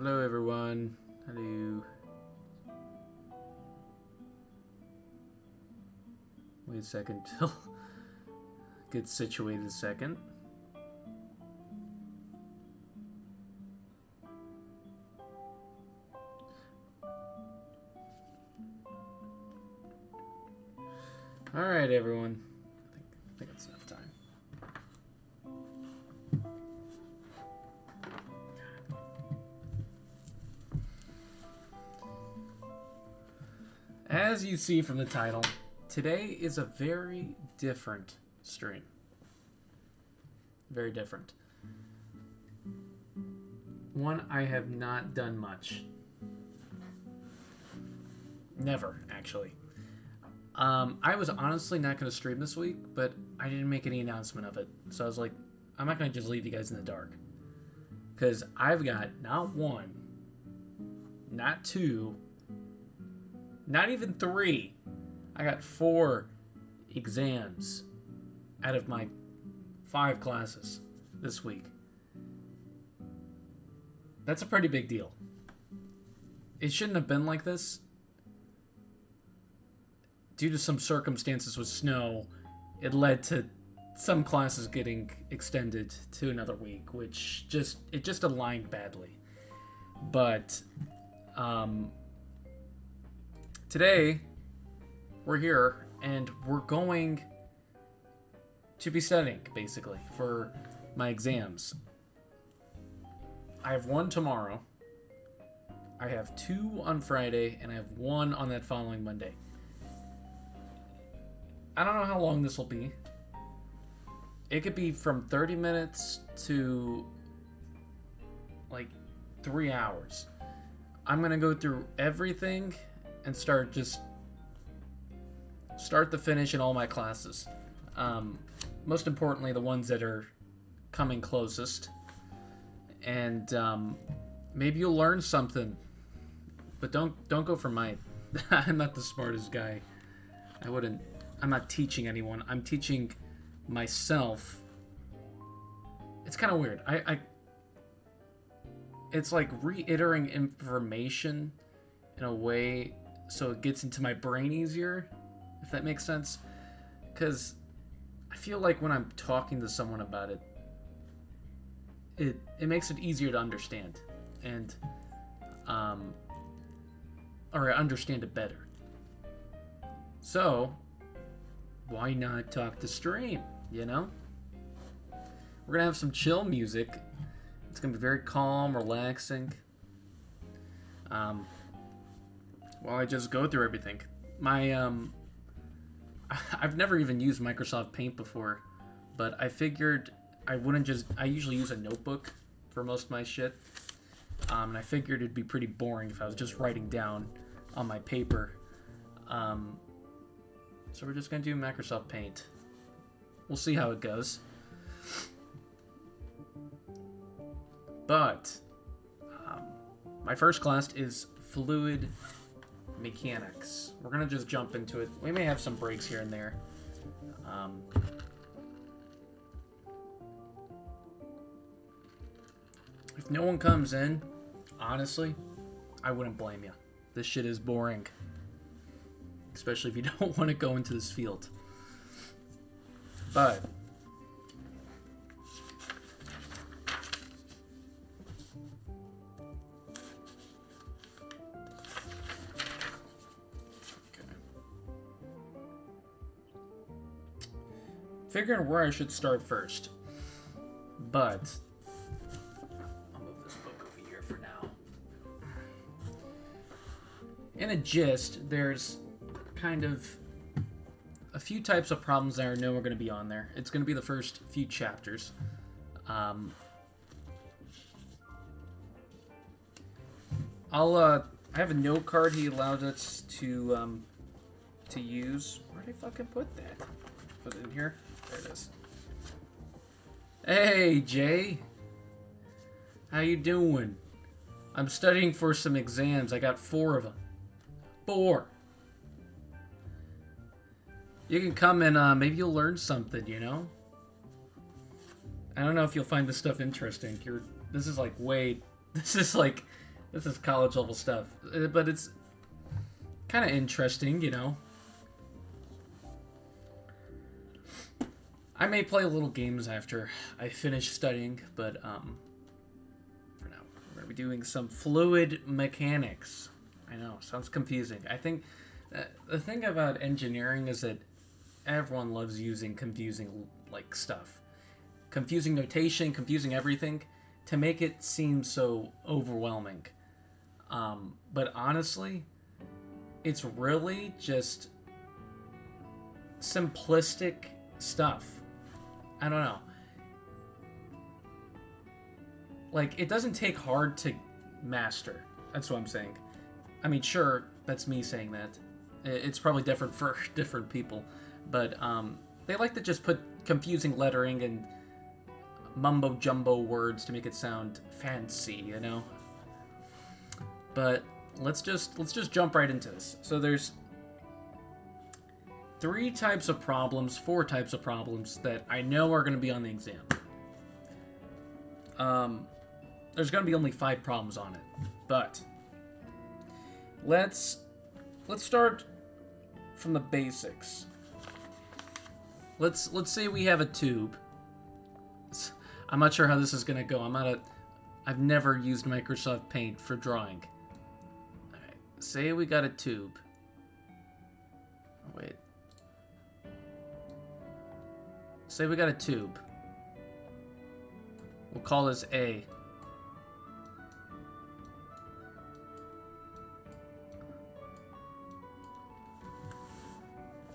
Hello, everyone. Hello. Wait a second till get situated a second. All right, everyone. I think that's enough time. As you see from the title, today is a very different stream. Very different. One I have not done much. Never, actually. I was honestly not going to stream this week, but I didn't make any announcement of it. So I was like, I'm not going to just leave you guys in the dark. Because I've got not one, not two, not even three. I got 4 exams out of my 5 classes this week. That's a pretty big deal. It shouldn't have been like this. Due to some circumstances with snow, it led to some classes getting extended to another week, which just aligned badly. But today we're here and we're going to be studying basically for my exams. I have 1 tomorrow. I have 2 on Friday, and I have 1 on that following Monday. I don't know how long this will be. It could be from 30 minutes to like 3 hours. I'm going to go through everything and start to finish in all my classes. Most importantly, the ones that are coming closest. And maybe you'll learn something. But don't go for mine. I'm not the smartest guy. I'm not teaching anyone. I'm teaching myself. It's kind of weird. It's like reiterating information in a way so it gets into my brain easier, if that makes sense. Because I feel like when I'm talking to someone about it, it makes it easier to understand. And, or I understand it better. So, why not talk to stream, you know? We're gonna have some chill music. It's gonna be very calm, relaxing. While I just go through everything. I've never even used Microsoft Paint before, but I figured I usually use a notebook for most of my shit. And I figured it'd be pretty boring if I was just writing down on my paper. So we're just going to do Microsoft Paint. We'll see how it goes. But my first class is Fluid Mechanics. We're going to just jump into it. We may have some breaks here and there. If no one comes in, honestly, I wouldn't blame you. This shit is boring. Especially if you don't want to go into this field. But figuring where I should start first. But I'll move this book over here for now. In a gist, there's kind of a few types of problems that I know are going to be on there. It's going to be the first few chapters. I have a note card he allowed us to use. Where did I fucking put that? Put it in here. There it is. Hey, Jay. How you doing? I'm studying for some exams. I got 4 of them. 4. You can come and maybe you'll learn something, you know? I don't know if you'll find this stuff interesting. This is like This is college level stuff, but it's kind of interesting, you know. I may play little games after I finish studying, but for now, we're gonna be doing some fluid mechanics. I know, sounds confusing. I think the thing about engineering is that everyone loves using confusing like stuff, confusing notation, confusing everything, to make it seem so overwhelming. But honestly, it's really just simplistic stuff. I don't know. Like, it doesn't take hard to master. That's what I'm saying. I mean, sure, that's me saying that. It's probably different for different people. But they like to just put confusing lettering and mumbo jumbo words to make it sound fancy, you know? But let's just jump right into this. So there's four types of problems that I know are going to be on the exam. There's going to be only 5 problems on it, but let's start from the basics. Let's say we have a tube. I'm not sure how this is going to go. I've never used Microsoft Paint for drawing. Okay, say we got a tube. Oh, wait. Say we got a tube. We'll call this A.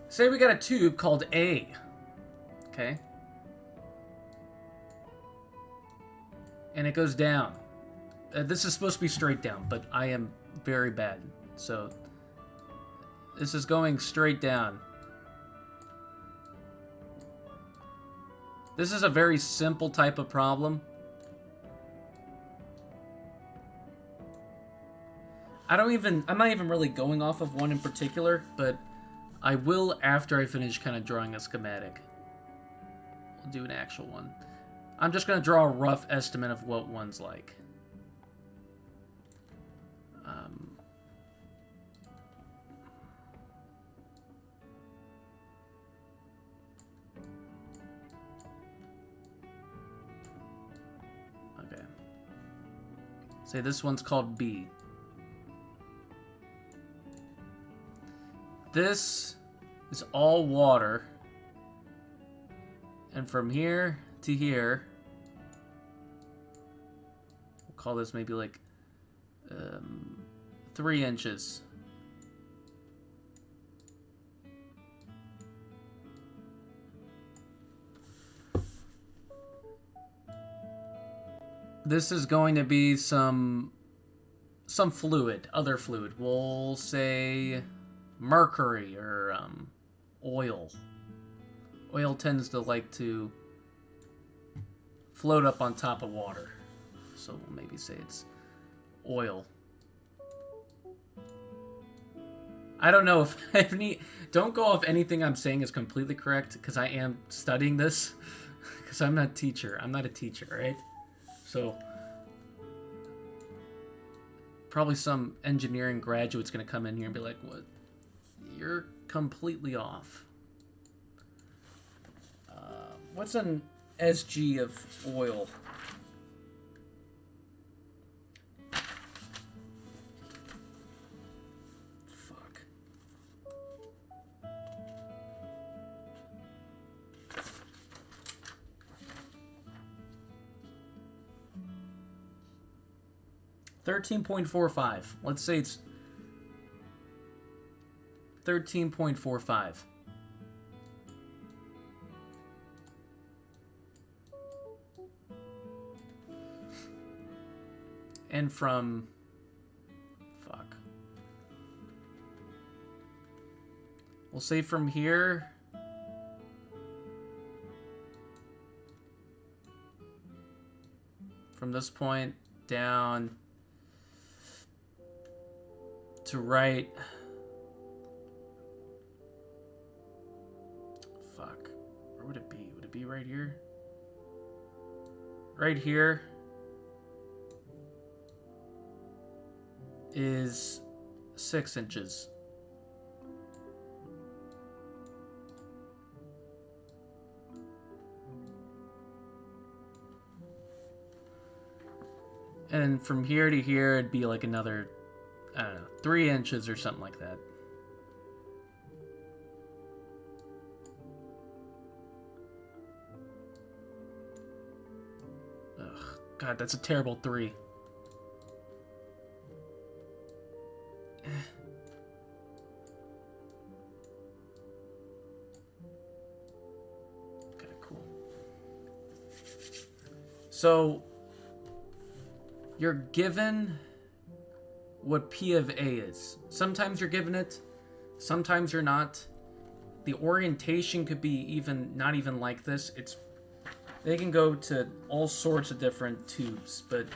Say we got a tube called A. Okay? And it goes down. This is supposed to be straight down, but I am very bad. So, this is going straight down. This is a very simple type of problem. I'm not even really going off of one in particular, but I will after I finish kind of drawing a schematic. We'll do an actual one. I'm just going to draw a rough estimate of what one's like. Okay. Say this one's called B. This is all water. And from here to here, we'll call this maybe like 3 inches. This is going to be some fluid, other fluid. We'll say mercury or oil. Oil tends to like to float up on top of water. So we'll maybe say it's oil. I don't know if don't go off anything I'm saying is completely correct, because I am studying this, because I'm not a teacher, right? So probably some engineering graduate's gonna come in here and be like, what? You're completely off. What's an SG of oil? Fuck. $13.45. Let's say it's 13.45. And from... Fuck. We'll say from here... From this point down to right... Fuck. Where would it be? Would it be right here? Right here. is 6 inches. And from here to here, it'd be like another, I don't know, 3 inches or something like that. Ugh, God, that's a terrible 3. Okay, cool. So you're given what P of A is. Sometimes you're given it, sometimes you're not. The orientation could be even not even like this. They can go to all sorts of different tubes, but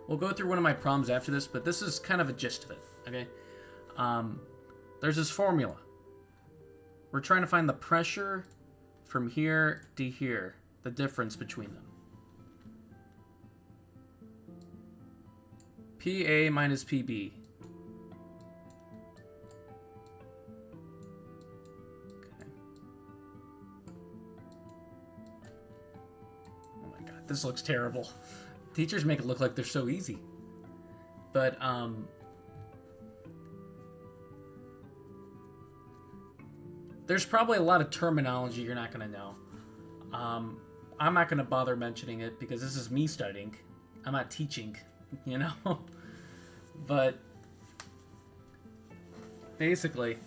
we'll go through one of my problems after this, but this is kind of a gist of it, okay? There's this formula. We're trying to find the pressure from here to here, the difference between them. PA minus PB. Okay. Oh my god, this looks terrible. Teachers make it look like they're so easy. But, there's probably a lot of terminology you're not going to know. I'm not going to bother mentioning it because this is me studying. I'm not teaching, you know? But basically,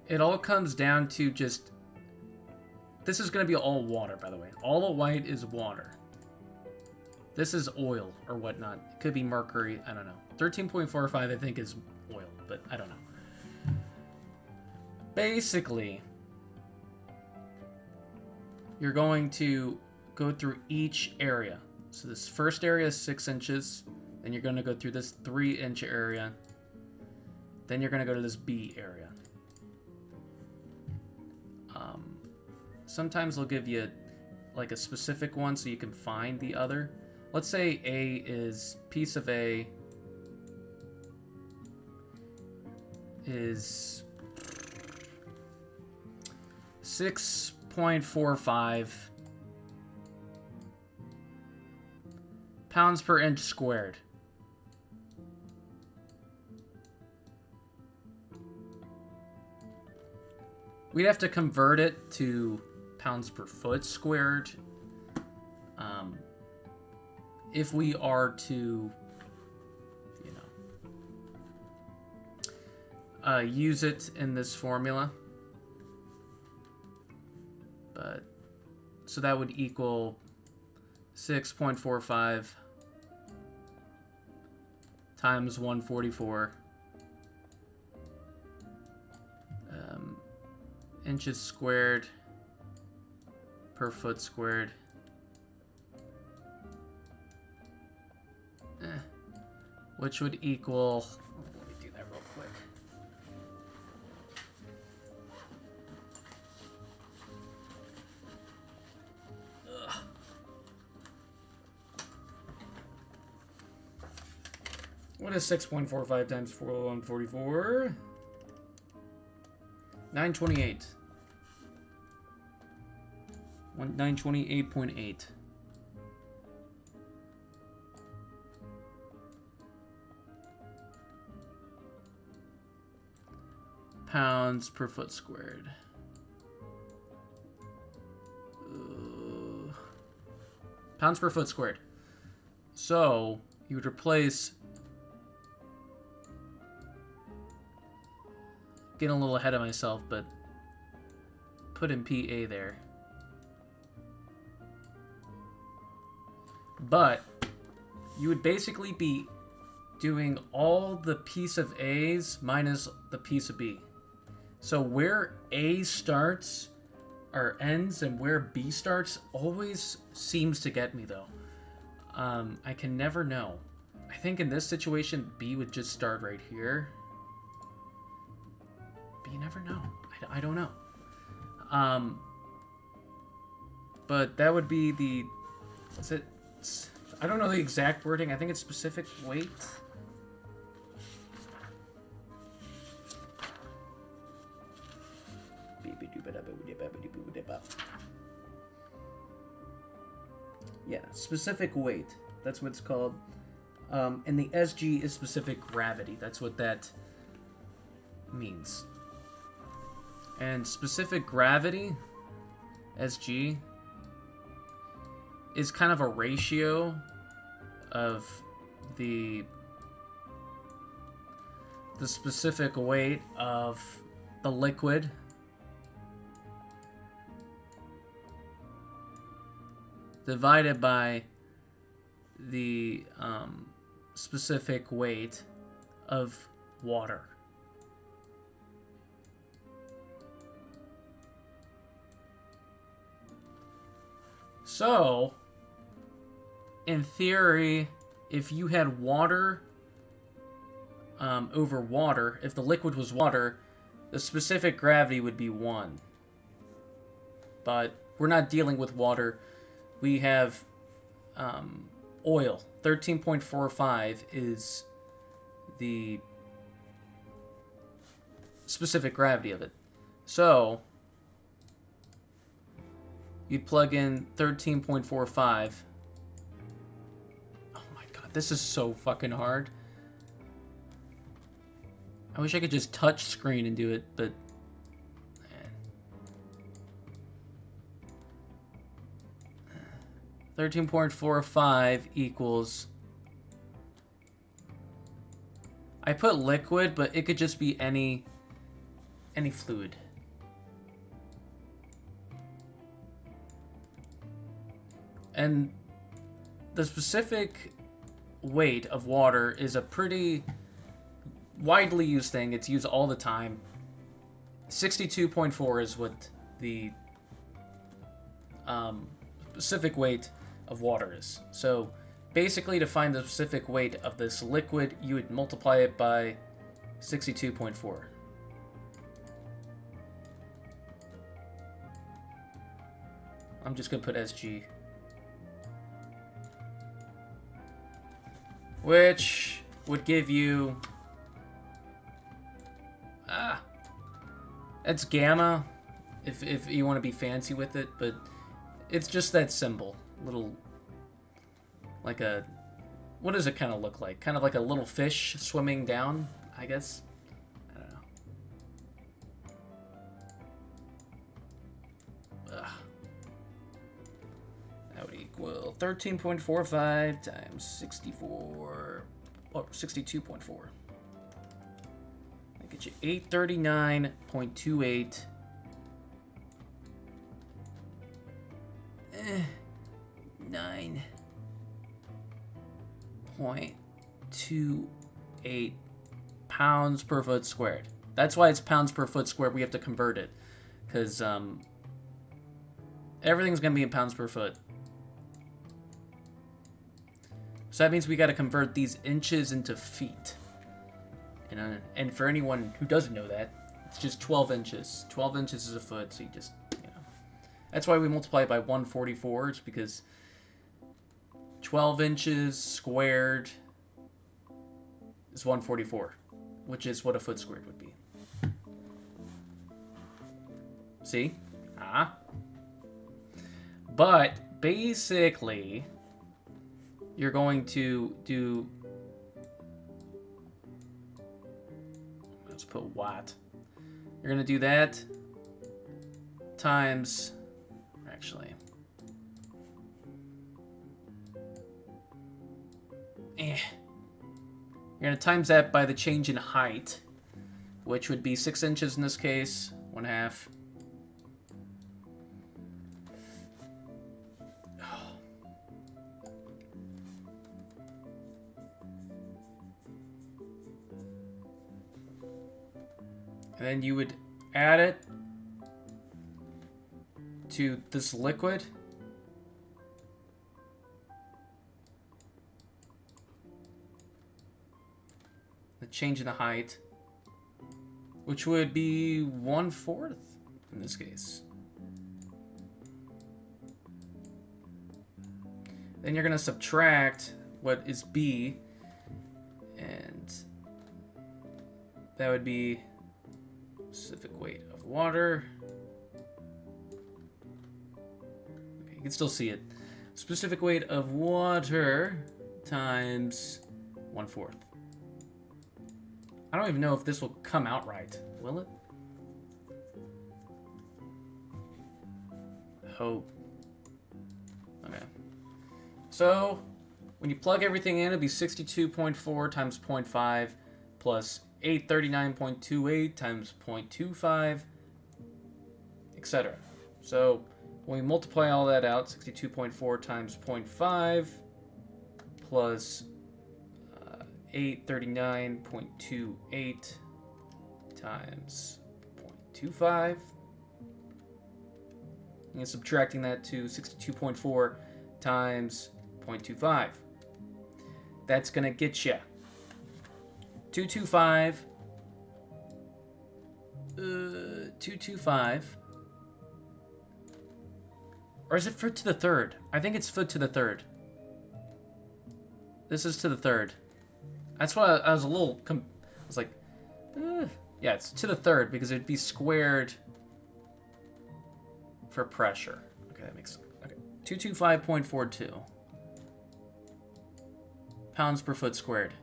it all comes down to just... This is going to be all water, by the way. All the white is water. This is oil or whatnot. It could be mercury. I don't know. 13.45 I think is oil, but I don't know. Basically, you're going to go through each area. So this first area is 6 inches. Then you're going to go through this 3-inch area. Then you're going to go to this B area. Sometimes they'll give you like a specific one so you can find the other. Let's say A is, piece of A is 6.45 pounds per inch squared. We'd have to convert it to pounds per foot squared. If we are to, you know, use it in this formula. But, so that would equal 6.45 times 144 inches squared per foot squared. Which would equal, let me do that real quick. What is 6.45 times 144? 928. 928.8. Pounds per foot squared. Pounds per foot squared. So you would replace, getting a little ahead of myself, but put in PA there. But you would basically be doing all the piece of A's minus the piece of B. So where A starts or ends and where B starts always seems to get me, though. I can never know. I think in this situation, B would just start right here. But you never know. I don't know. but that would be the... Is it... I don't know the exact wording. I think it's specific weight. Yeah, specific weight. That's what it's called. And the SG is specific gravity. That's what that means. And specific gravity, SG, is kind of a ratio of the specific weight of the liquid divided by the specific weight of water. So, in theory, if you had water over water, if the liquid was water, the specific gravity would be 1. But we're not dealing with water. We have oil. 13.45 is the specific gravity of it. So, you'd plug in 13.45. Oh my god, this is so fucking hard. I wish I could just touch screen and do it, but... 13.45 equals... I put liquid, but it could just be any fluid. And the specific weight of water is a pretty widely used thing. It's used all the time. 62.4 is what the specific weight of water is. So basically, to find the specific weight of this liquid, you would multiply it by 62.4. I'm just going to put SG. Which would give you... it's gamma, if you want to be fancy with it, but it's just that symbol. Little... like a... what does it kind of look like? Kind of like a little fish swimming down, I guess? I don't know. That would equal 13.45 times 64... oh, 62.4. That gets you 839.28. 9.28 pounds per foot squared. That's why it's pounds per foot squared. We have to convert it, because everything's going to be in pounds per foot. So that means we got to convert these inches into feet. And for anyone who doesn't know that, it's just 12 inches. 12 inches is a foot, so you just, That's why we multiply it by 144. It's because 12 inches squared is 144, which is what a foot squared would be. See? But basically, you're going to do... let's put watt. You're going to do that times... actually... you're going to times that by the change in height, which would be 6 inches in this case, 1/2. And then you would add it to this liquid. The change in the height, which would be 1/4 in this case. Then you're going to subtract what is B, and that would be specific weight of water. Okay, you can still see it. Specific weight of water times 1/4. I don't even know if this will come out right. Will it? Hope. Okay. So, when you plug everything in, it'll be 62.4 times 0.5 plus 839.28 times 0.25, etc. So, when we multiply all that out, 62.4 times 0.5 plus 839.28 times 0.25. And subtracting that to 62.4 times 0.25. That's going to get you 225. 225. Or is it foot to the third? I think it's foot to the third. This is to the third. That's why I was a little... I was like... yeah, it's to the third because it'd be squared for pressure. Okay, that makes sense. Okay. 225.42 pounds per foot squared.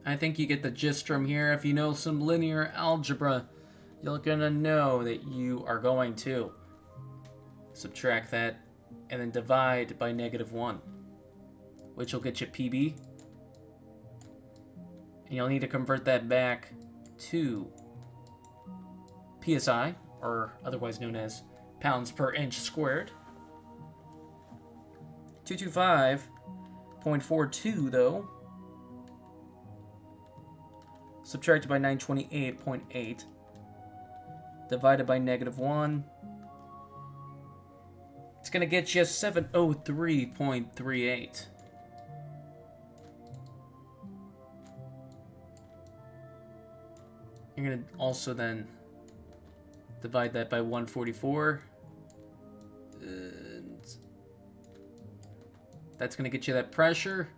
I think you get the gist from here. If you know some linear algebra, you're gonna know that you are going to subtract that and then divide by -1, which will get you PB. And you'll need to convert that back to PSI, or otherwise known as pounds per inch squared. 225.42 though, subtracted by 928.8, divided by -1. It's going to get you 703.38. You're going to also then divide that by 144. And that's going to get you that pressure,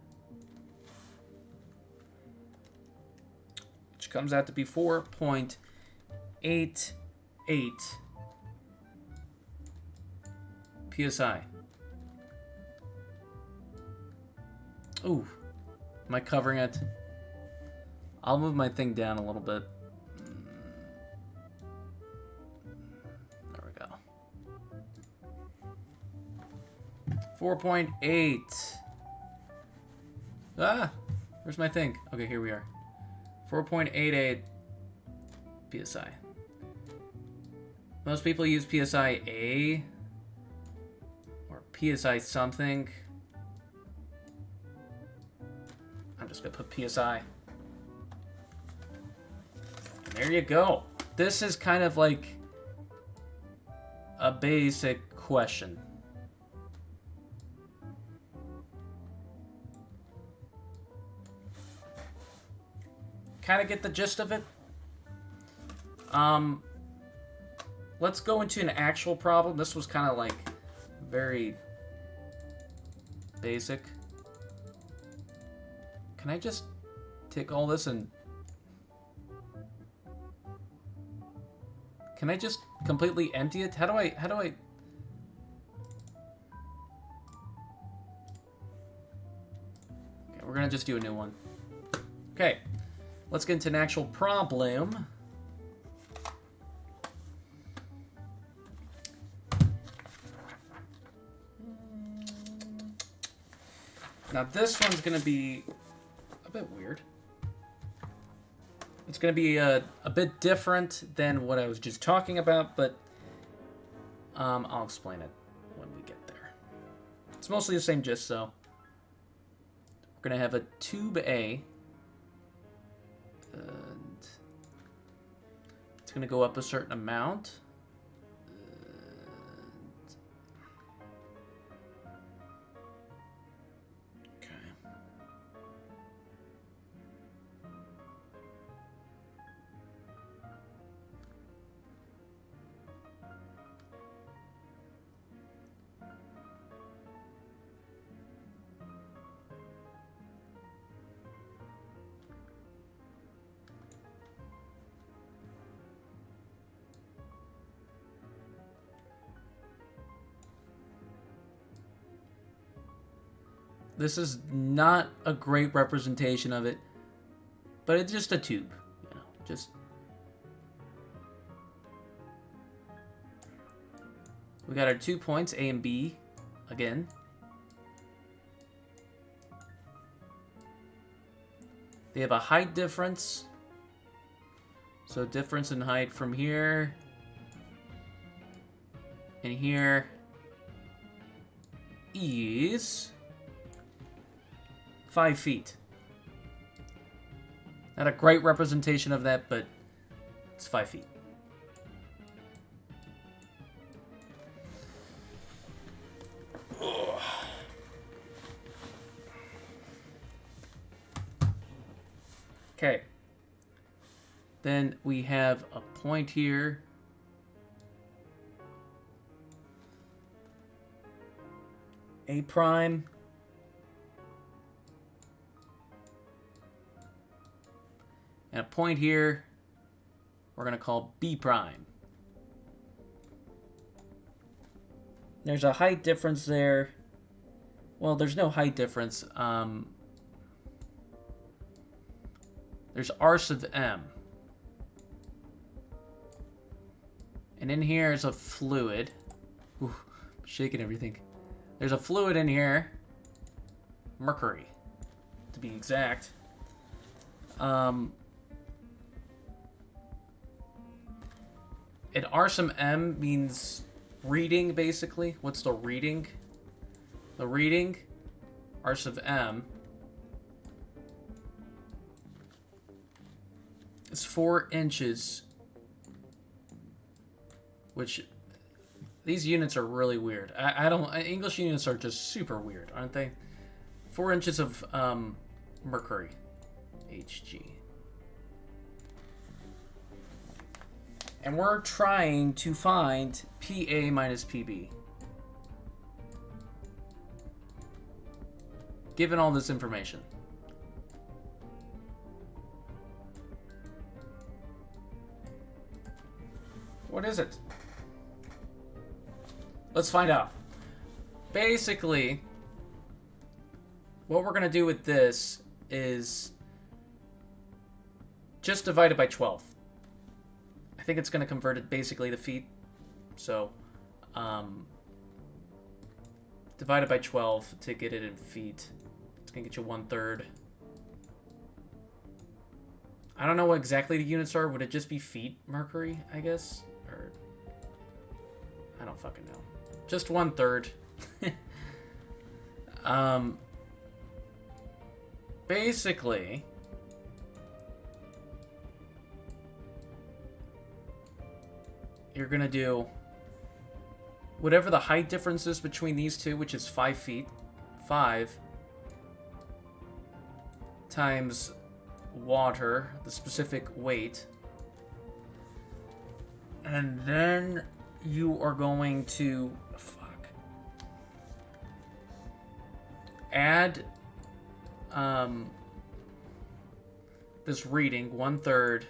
which comes out to be 4.88 PSI. Ooh, am I covering it? I'll move my thing down a little bit. There we go. 4.8. Ah, where's my thing? Okay, here we are. 4.88 PSI. Most people use PSI A or PSI something. I'm just gonna put PSI. And there you go. This is kind of like a basic question. Kind of get the gist of it. Let's go into an actual problem. This was kind of like very basic. Can I just take all this and... Can I just completely empty it? How do I... Okay, we're gonna just do a new one. Okay, let's get into an actual problem. Now this one's gonna be a bit weird. It's gonna be a bit different than what I was just talking about, but I'll explain it when we get there. It's mostly the same gist, so we're gonna have a tube A, and it's gonna go up a certain amount. This is not a great representation of it, but it's just a tube, you know, just... We got our 2 points, A and B, again. They have a height difference. So difference in height from here and here is 5 feet. Not a great representation of that, but it's 5 feet. Okay. Then we have a point here. A prime. And a point here we're going to call B prime. There's a height difference there. Well, there's no height difference. There's R sub M. And in here is a fluid. Ooh, I'm shaking everything. There's a fluid in here. Mercury, to be exact. And R sub M means reading, basically. What's the reading? The reading, R sub M, is 4 inches, which these units are really weird. I don't, English units are just super weird, aren't they? 4 inches of mercury, Hg. And we're trying to find PA minus PB. Given all this information. What is it? Let's find out. Basically, what we're going to do with this is just divide it by 12. I think it's going to convert it basically to feet. So, divide it by 12 to get it in feet. It's going to get you 1/3. I don't know what exactly the units are. Would it just be feet mercury, I guess? Or I don't fucking know. Just 1/3. Basically, you're gonna do whatever the height difference is between these two, which is 5 feet. 5 times water, the specific weight. And then you are going to add this reading, 1/3.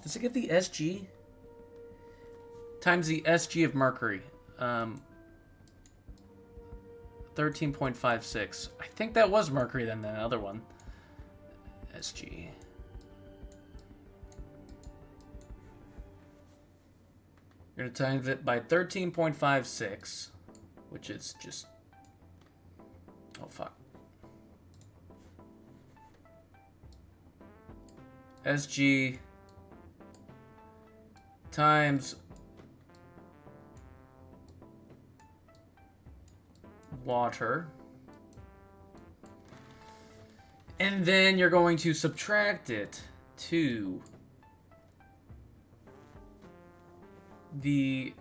Does it give the SG? Times the SG of mercury. 13.56. I think that was mercury then, the other one. SG. You're going to times it by 13.56, which is just... Oh, fuck. SG times water. And then you're going to subtract it to the,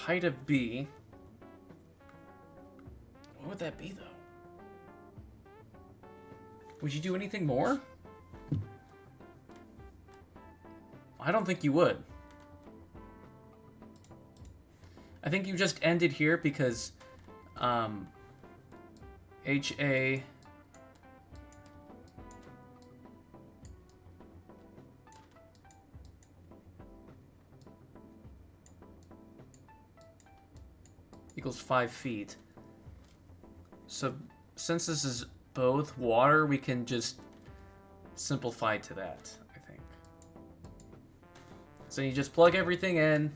height of B. What would that be, though? Would you do anything more? I don't think you would. I think you just ended here because HA equals 5 feet. So since this is both water, we can just simplify to that, I think. So you just plug everything in.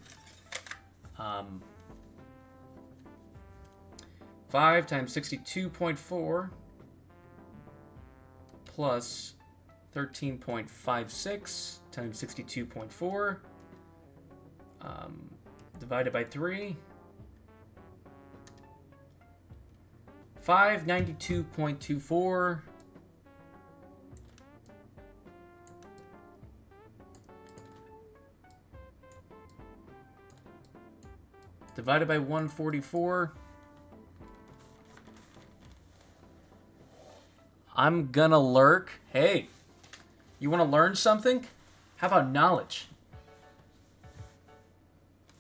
5 times 62.4 plus 13.56 times 62.4 divided by 3. 592.24 divided by 144. I'm gonna lurk. Hey, you want to learn something? How about knowledge?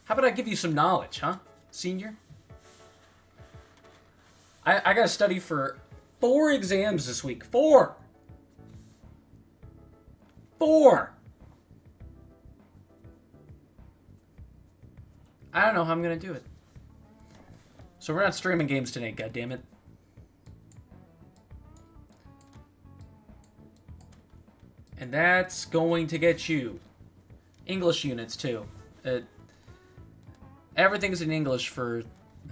How about I give you some knowledge, huh, senior? I gotta study for 4 exams this week. 4! 4! I don't know how I'm gonna do it. So we're not streaming games today, goddammit. And that's going to get you English units too. Everything's in English for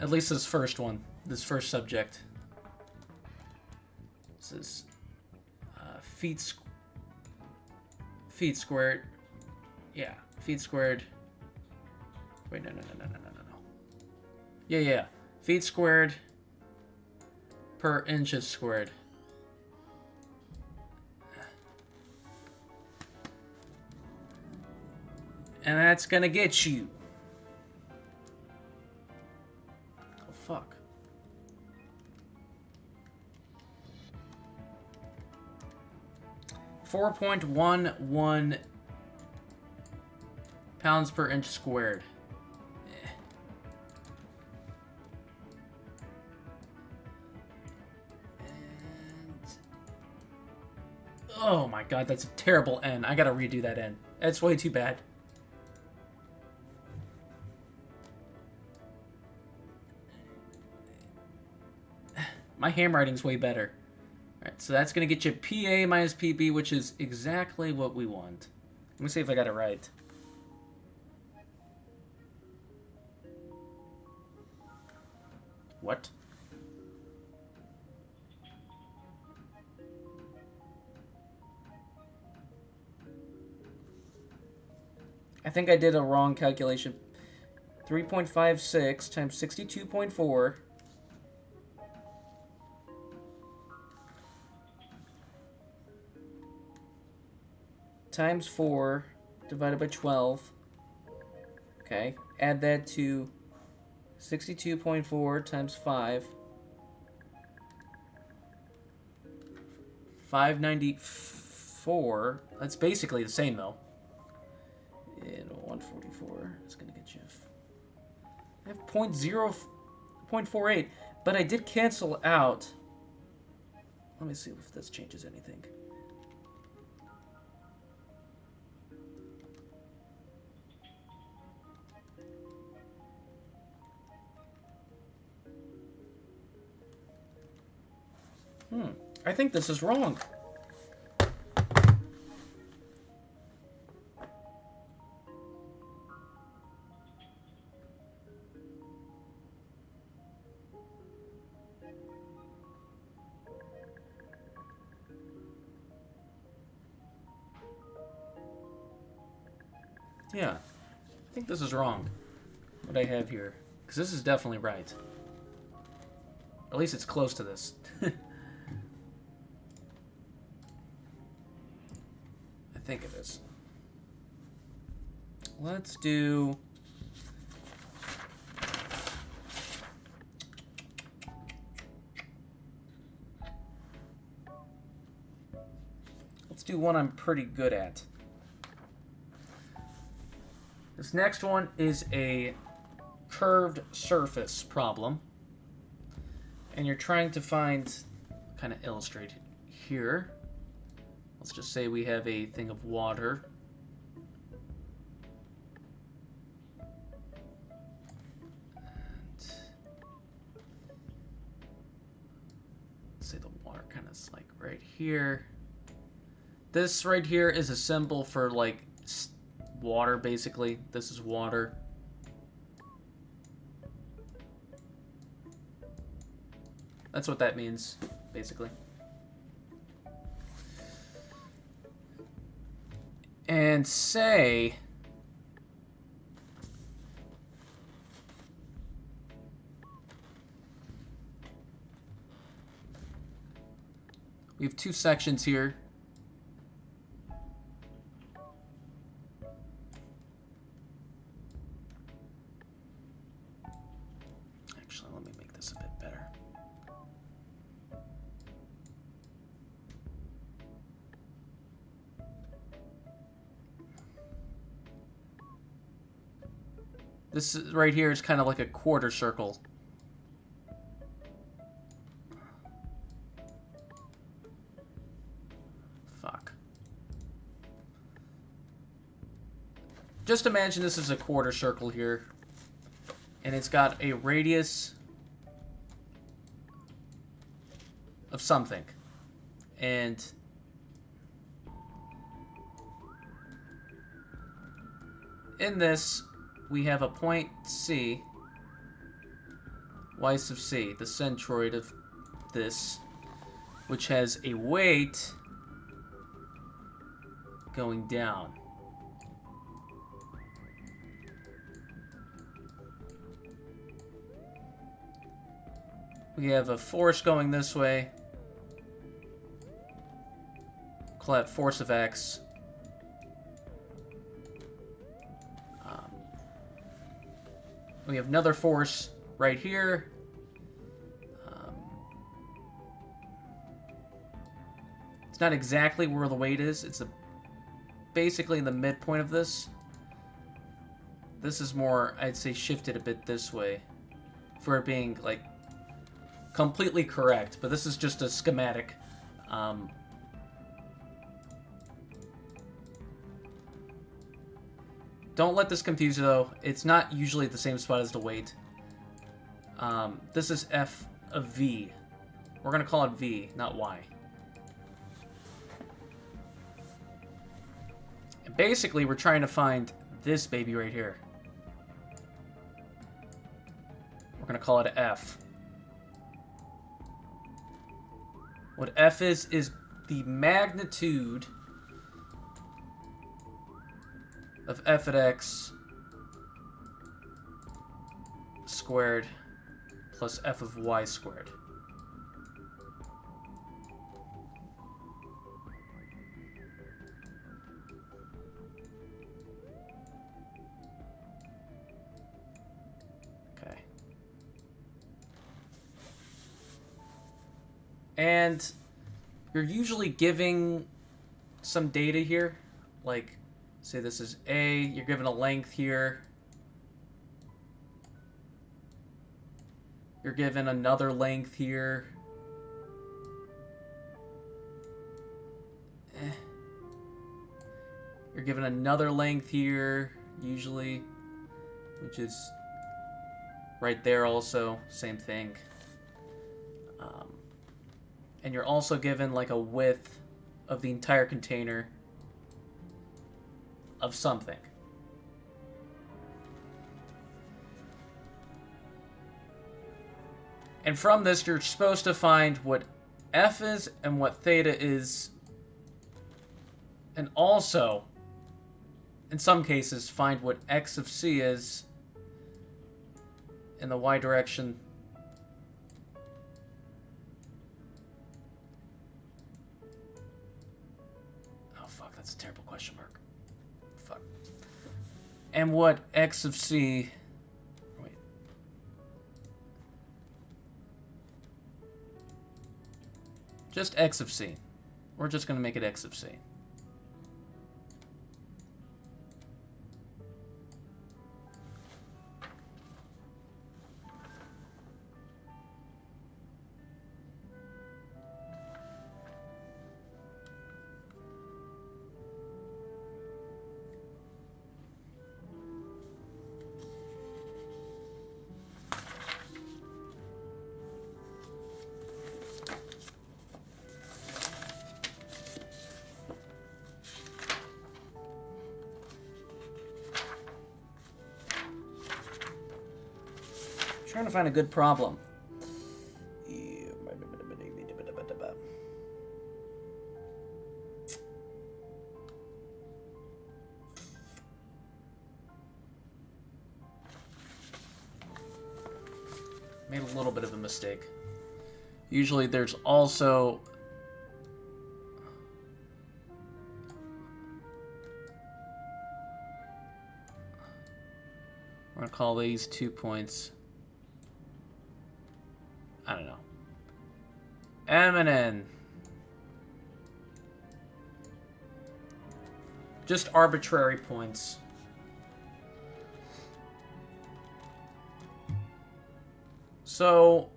at least this first one, this first subject. This is feet squared. Yeah, feet squared. Wait, no. Yeah. Feet squared per inches squared. And that's gonna get you. Oh, fuck. .11 pounds per inch squared. Oh my god, that's a terrible N. I gotta redo that N. That's way too bad. My handwriting's way better. Alright, so that's going to get you PA minus PB, which is exactly what we want. Let me see if I got it right. What? I think I did a wrong calculation. 3.56 times 62.4 times 4 divided by 12. Okay, add that to 62.4 times 5. 594. That's basically the same though. And 144 is going to get you. I have 0.48, but I did cancel out. Let me see if this changes anything. I think this is wrong. Yeah, I think this is wrong, what I have here. Because this is definitely right. At least it's close to this. I think it is. Let's do... Let's do one I'm pretty good at. This next one is a curved surface problem. And you're trying to find, kind of illustrate here. Let's just say we have a thing of water. And say the water kind of like right here. This right here is a symbol for like water, basically. This is water. That's what that means, basically. And say we have two sections here. Actually, let me make this a bit better. This is, right here is kind of like a quarter circle. Fuck. Just imagine this is a quarter circle here. And it's got a radius of something. And in this, we have a point C, y sub c, the centroid of this, which has a weight going down. We have a force going this way. Call that force of x. We have another force right here. It's not exactly where the weight is. It's basically the midpoint of this. This is more, I'd say, shifted a bit this way for it being, like, completely correct. But this is just a schematic. Don't let this confuse you, though. It's not usually at the same spot as the weight. This is F of V. We're going to call it V, not Y. And basically, we're trying to find this baby right here. We're going to call it F. What F is the magnitude of f at x squared plus f of y squared. Okay. And you're usually giving some data here, like say this is A, you're given a length here. You're given another length here. You're given another length here, usually, which is right there also, same thing. And you're also given like a width of the entire container of something. And from this, you're supposed to find what F is and what theta is. And also, in some cases, find what X of C is in the Y direction. Oh, fuck, that's a terrible question mark. Fuck. And what X of C... Wait. Just X of C. We're just going to make it X of C. Trying to find a good problem. Made a little bit of a mistake. Usually there's also... I'm going to call these 2 points. I don't know. M and N. Just arbitrary points. So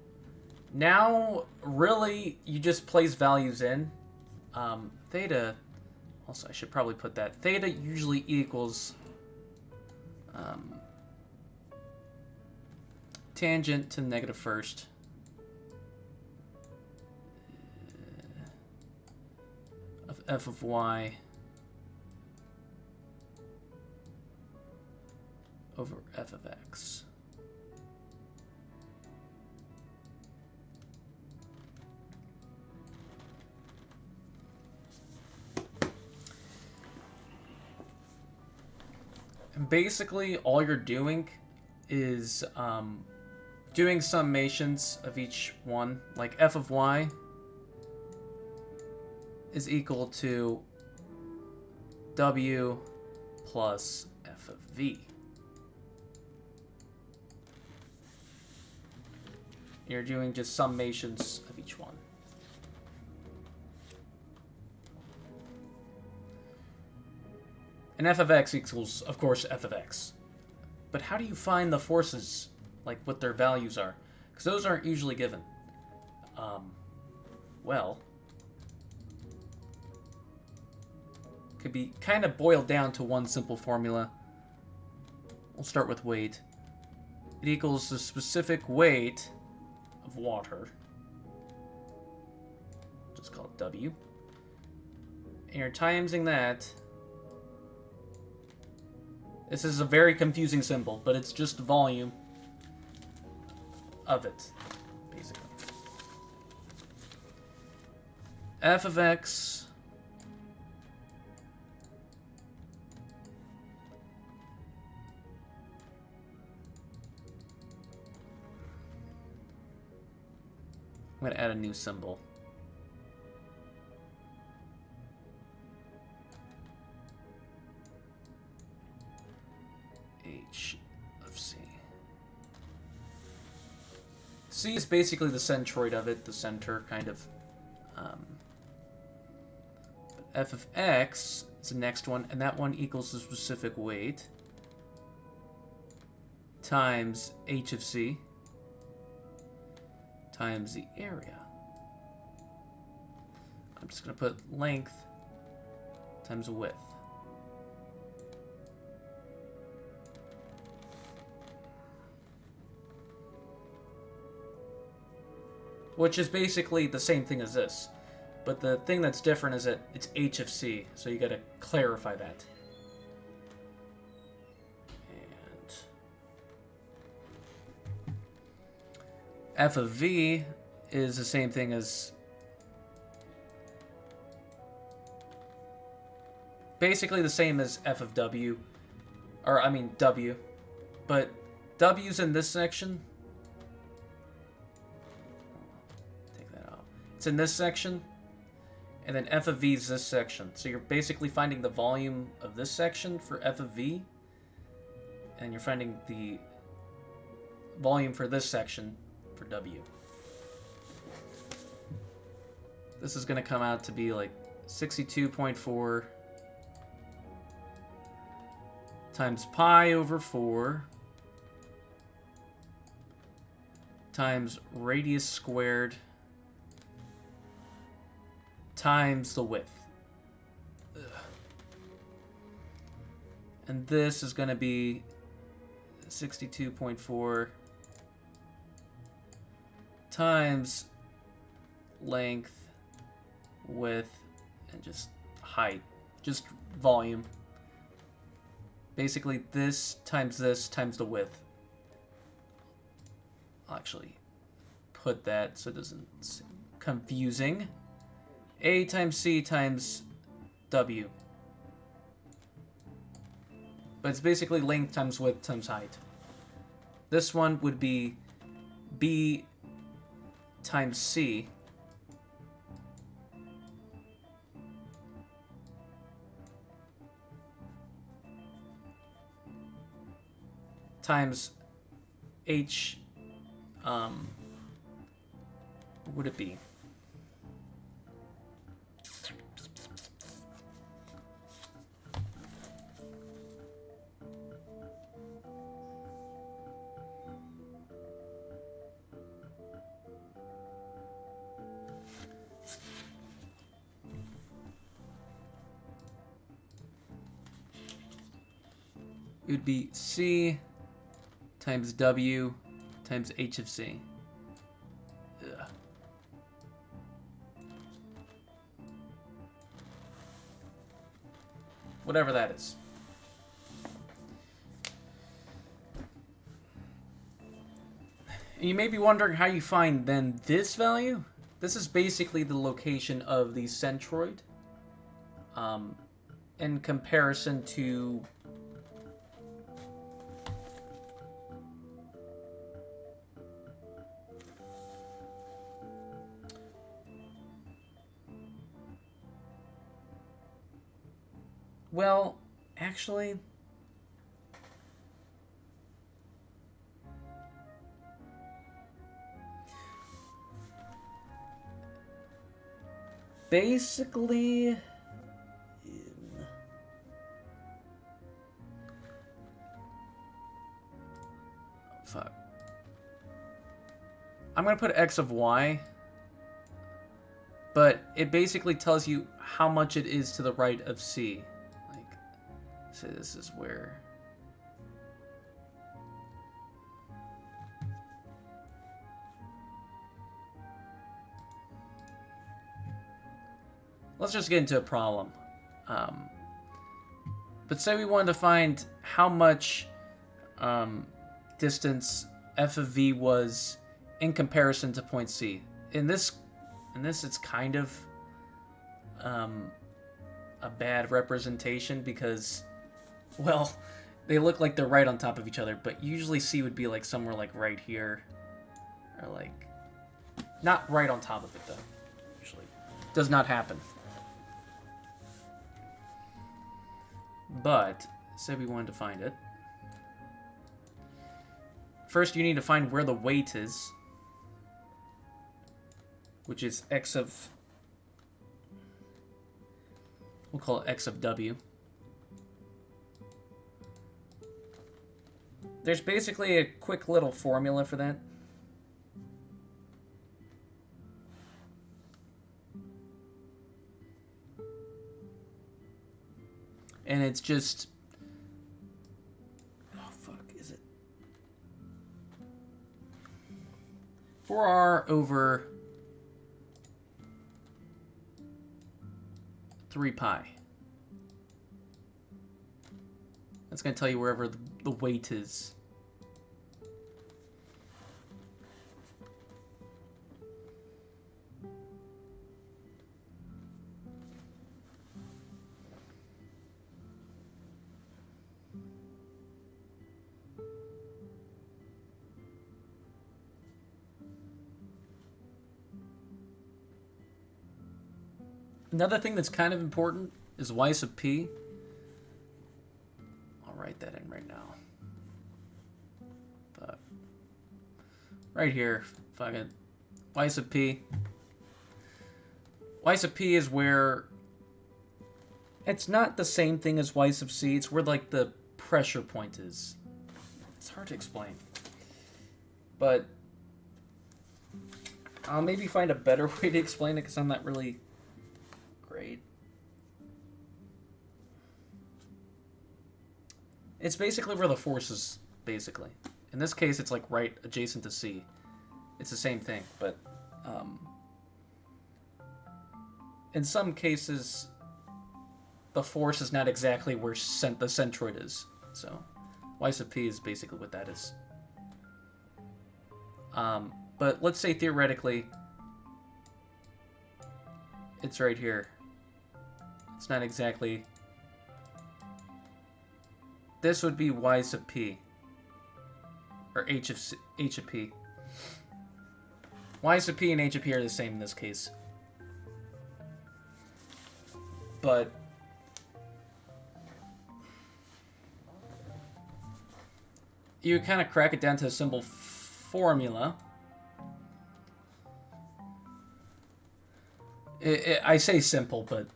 now, really, you just place values in. Theta, also I should probably put that. Theta usually equals tangent to negative first. Of f of y over f of x. And basically, all you're doing is doing summations of each one. Like f of y is equal to w plus f of v. You're doing just summations of each one. And f of x equals, of course, f of x. But how do you find the forces, like what their values are? Because those aren't usually given. Well, could be kind of boiled down to one simple formula. We'll start with weight. It equals the specific weight of water. Just call it W. And you're timesing that. This is a very confusing symbol, but it's just volume of it, basically. F of x I'm going to add a new symbol. H of C. C is basically the centroid of it, the center, kind of. F of x is the next one, and that one equals the specific weight times H of C times the area. I'm just going to put length times width. Which is basically the same thing as this. But the thing that's different is that it's H of C, so you gotta clarify that. And F of V is the same thing as... basically the same as F of W. Or, I mean, W. But W's in this section. Take that out. It's in this section. And then F of V is this section. So you're basically finding the volume of this section for F of V. And you're finding the volume for this section for W. This is going to come out to be like 62.4 times pi over 4 times radius squared times the width. Ugh. And this is going to be 62.4 times length, width, and just height. Just volume. Basically this times the width. I'll actually put that so it doesn't seem confusing. A times C times W. But it's basically length times width times height. This one would be B times C times H, what would it be? It would be C times W times H of C. Ugh. Whatever that is. And you may be wondering how you find then this value. This is basically the location of the centroid in comparison to well, actually, basically, fuck. I'm gonna put x of y, but it basically tells you how much it is to the right of C. So this is where let's just get into a problem. But say we wanted to find how much distance f of v was in comparison to point C. In this it's kind of a bad representation because, well, they look like they're right on top of each other, but usually C would be like somewhere like right here, or like not right on top of it though. Usually does not happen. But say we wanted to find it. First, you need to find where the weight is, which is x of, we'll call it x of W. There's basically a quick little formula for that. And it's just, oh fuck, is it 4r over 3 pi. That's going to tell you wherever the weight is. Another thing that's kind of important is y sub p. I'll write that in right now. But right here, fucking y sub p. Y sub p is where it's not the same thing as y sub c. It's where like the pressure point is. It's hard to explain, but I'll maybe find a better way to explain it because I'm not really great. It's basically where the force is, basically. In this case, it's like right adjacent to C. It's the same thing, but in some cases, the force is not exactly where the centroid is. So, y sub p is basically what that is. But let's say theoretically, it's right here. It's not exactly... This would be y sub p. Or h of p. Y sub p and h of p are the same in this case. But... you kind of crack it down to a simple formula. I say simple, but...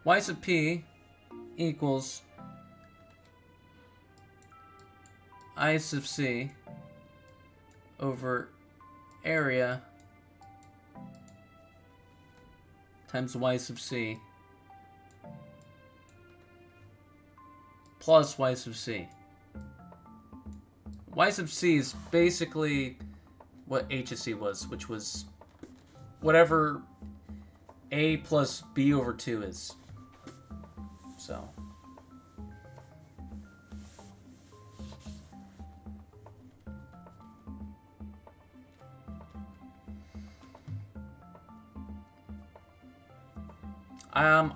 y sub p equals I sub c over area times y sub c plus y sub c. Y sub c is basically what h of c was, which was whatever a plus b over 2 is. So...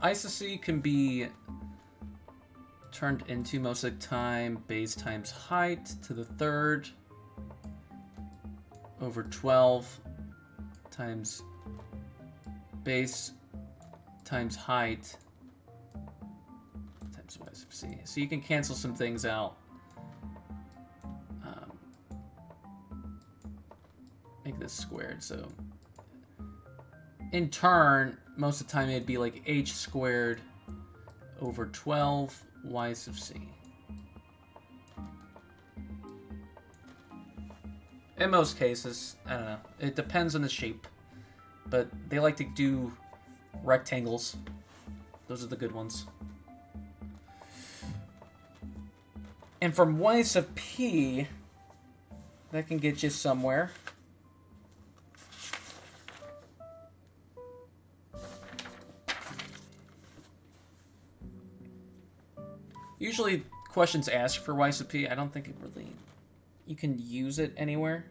I sub c can be turned into, most of the time, base times height to the third over 12 times base times height times y sub c. So you can cancel some things out. Make this squared, so... in turn, most of the time it'd be like h squared over 12 y sub c. In most cases, I don't know. It depends on the shape. But they like to do rectangles. Those are the good ones. And from y sub p, that can get you somewhere. Usually questions ask for y sub p. I don't think it really... you can use it anywhere.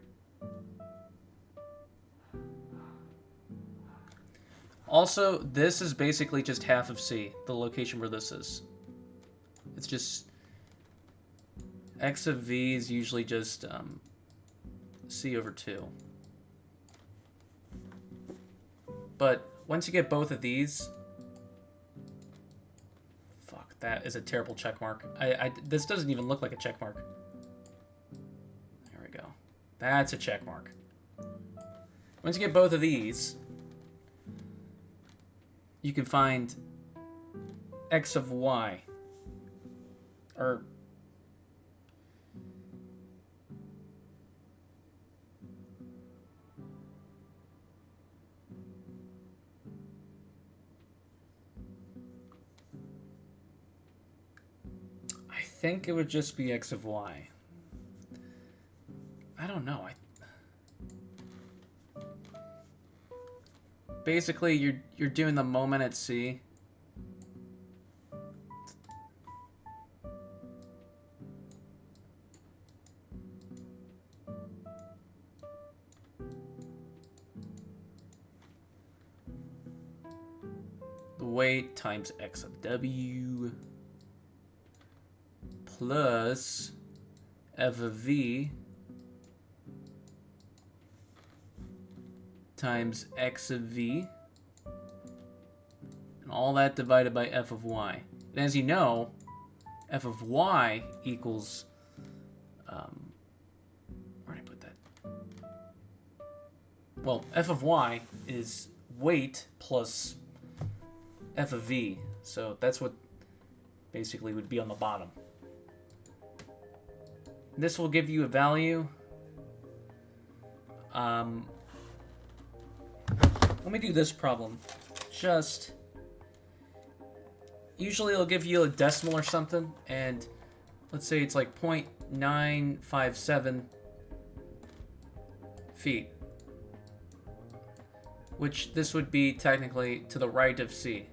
Also, this is basically just half of c, the location where this is. It's just... x of v is usually just c over 2. But once you get both of these... fuck, that is a terrible check mark. This doesn't even look like a check mark. There we go. That's a check mark. Once you get both of these... you can find x of y, or I think it would just be x of y. I don't know. Basically, you're doing the moment at C. The weight times x of w plus f of v times x of v, and all that divided by f of y. And as you know, f of y equals, where did I put that? Well, f of y is weight plus f of v, so that's what basically would be on the bottom. This will give you a value. Let me do this problem. Usually it'll give you a decimal or something, and let's say it's like 0.957 feet, which this would be technically to the right of C.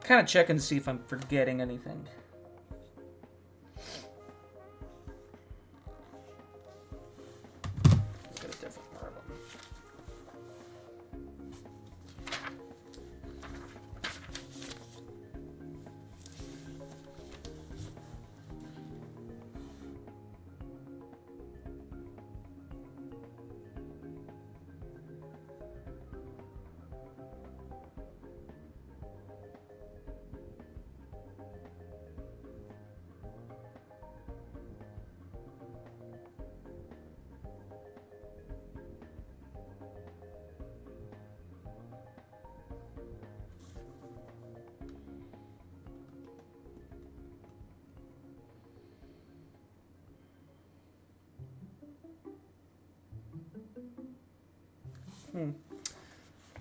Kind of check and see if I'm forgetting anything. Look at a different problem.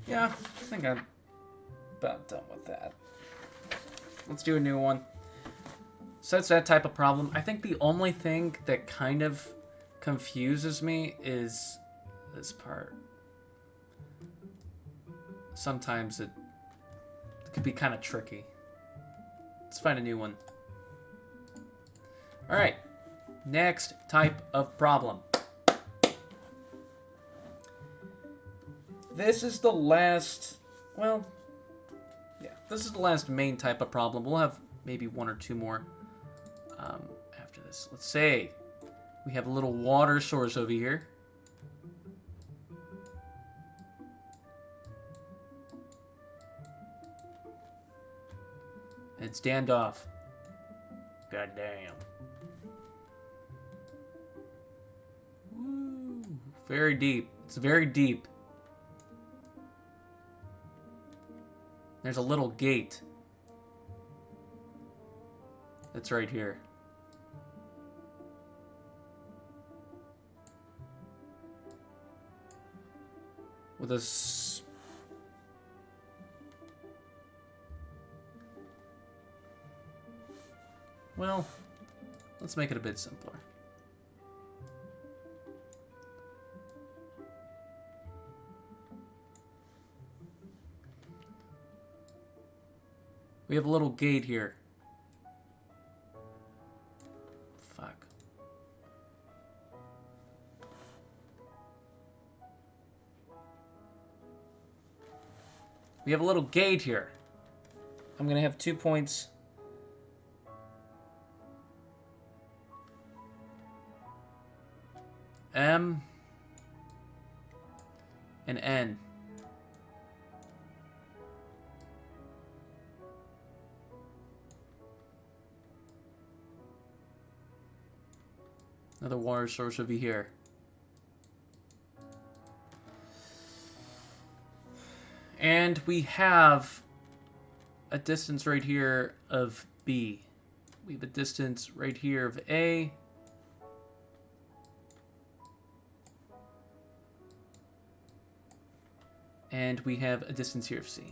Yeah, I think I'm about done with that. Let's do a new one. So it's that type of problem. I think the only thing that kind of confuses me is this part. Sometimes it could be kind of tricky. Let's find a new one. Alright, next type of problem. This is the last, well, yeah, this is the last main type of problem. We'll have maybe one or two more after this. Let's say we have a little water source over here. And it's dammed off. God damn. Woo. Very deep. It's very deep. There's a little gate that's right here. With a well, let's make it a bit simpler. We have a little gate here. Fuck. We have a little gate here. I'm gonna have 2 points. M and N. Another water source will be here. And we have a distance right here of B. We have a distance right here of A. And we have a distance here of C.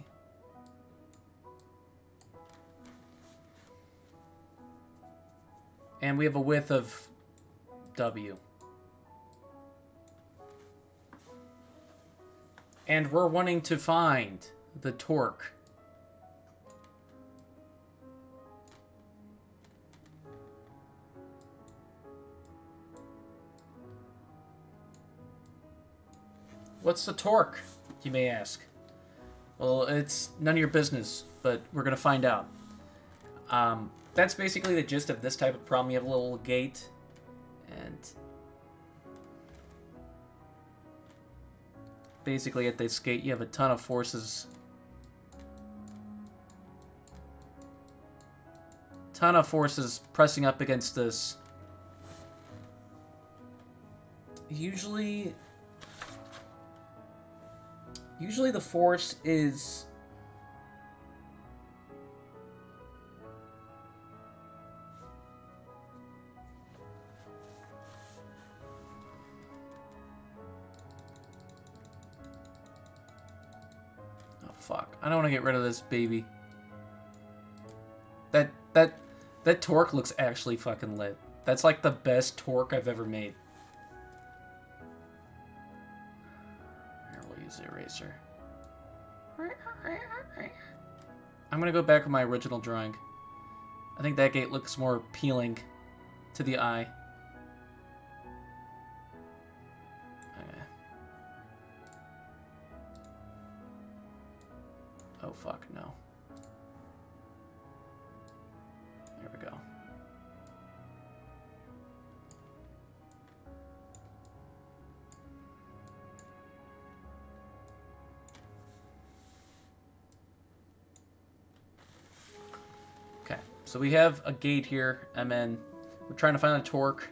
And we have a width of W. And we're wanting to find the torque. What's the torque, you may ask? Well, it's none of your business, but we're going to find out. That's basically the gist of this type of problem. You have a little gate, and basically at this gate you have a ton of forces. Ton of forces pressing up against this. Usually the force is... Oh, fuck. I don't want to get rid of this baby. That torque looks actually fucking lit. That's like the best torque I've ever made. Here, we'll use the eraser. I'm gonna go back with my original drawing. I think that gate looks more appealing to the eye. Okay. Oh fuck, no. There we go. Okay, so we have a gate here, and then we're trying to find a torque.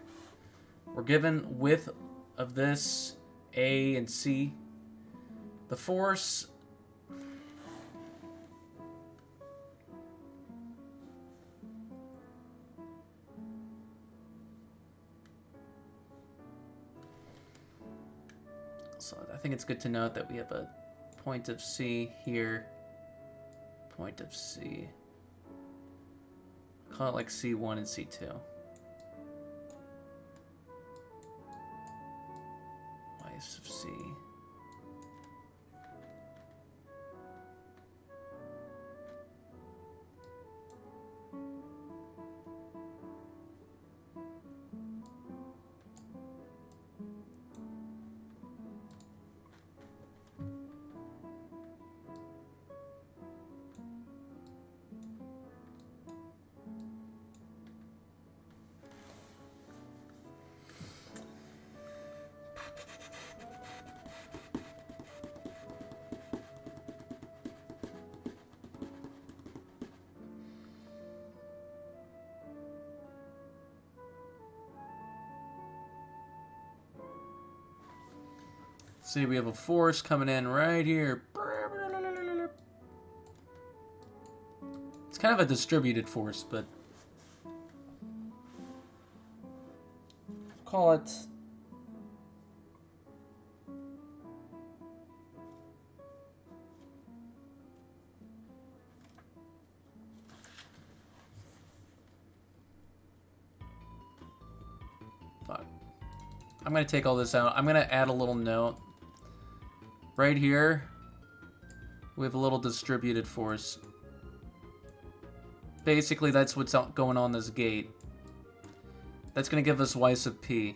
We're given width of this, A and C. The force... So I think it's good to note that we have a point of C here. Point of C. Call it like C1 and C2. Vice of C. See, we have a force coming in right here. It's kind of a distributed force, but call it fuck. I'm gonna take all this out. I'm gonna add a little note. Right here, we have a little distributed force. Basically, that's what's going on this gate. That's going to give us y sub p.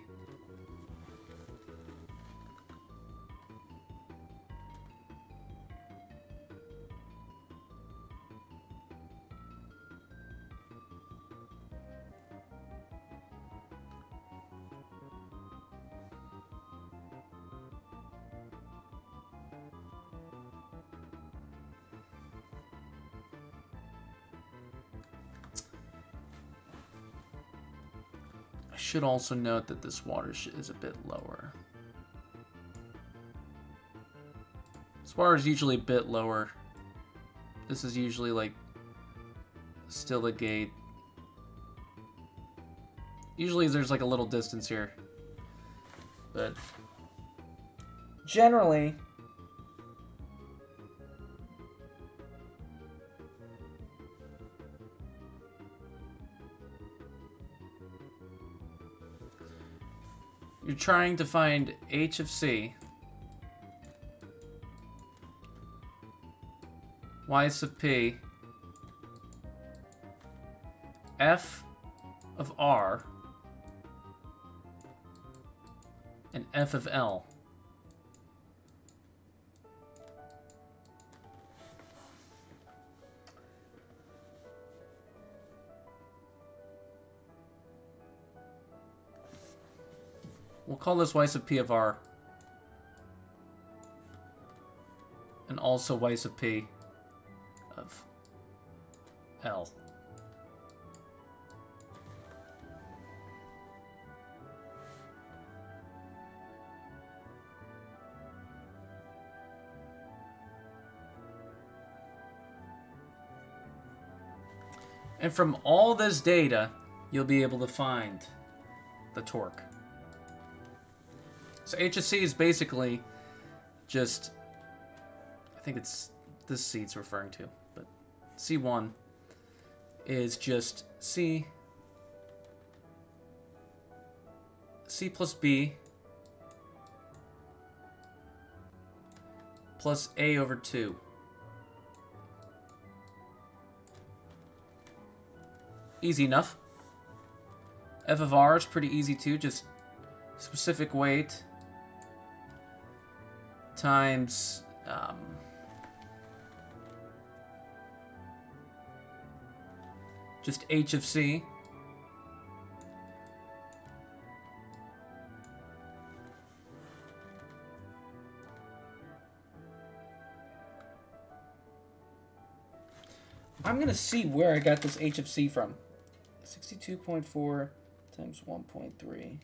I should also note that this water is a bit lower. This water is usually a bit lower. This is usually like still a gate. Usually there's like a little distance here. But generally, you're trying to find h of c, y sub p, f of r, and f of l. We'll call this y sub p of r. And also y sub p of l. And from all this data, you'll be able to find the torque. So HSC is basically just, I think it's this C it's referring to, but C1 is just C plus B plus A over 2. Easy enough. F of R is pretty easy too, just specific weight times just H of C. I'm gonna see where I got this H of C from. 62.4 times 1.3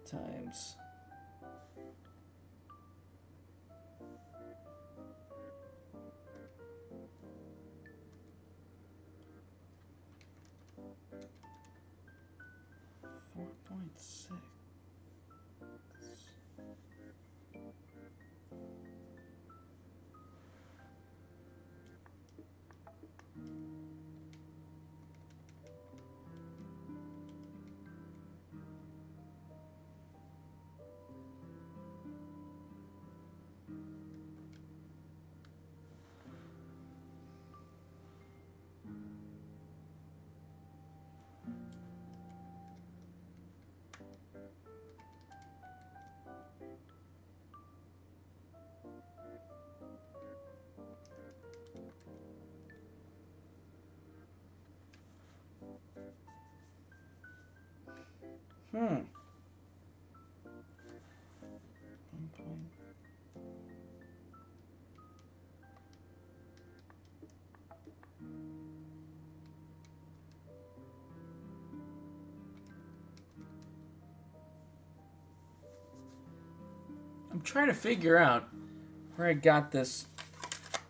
times 4.6. I'm trying to figure out where I got this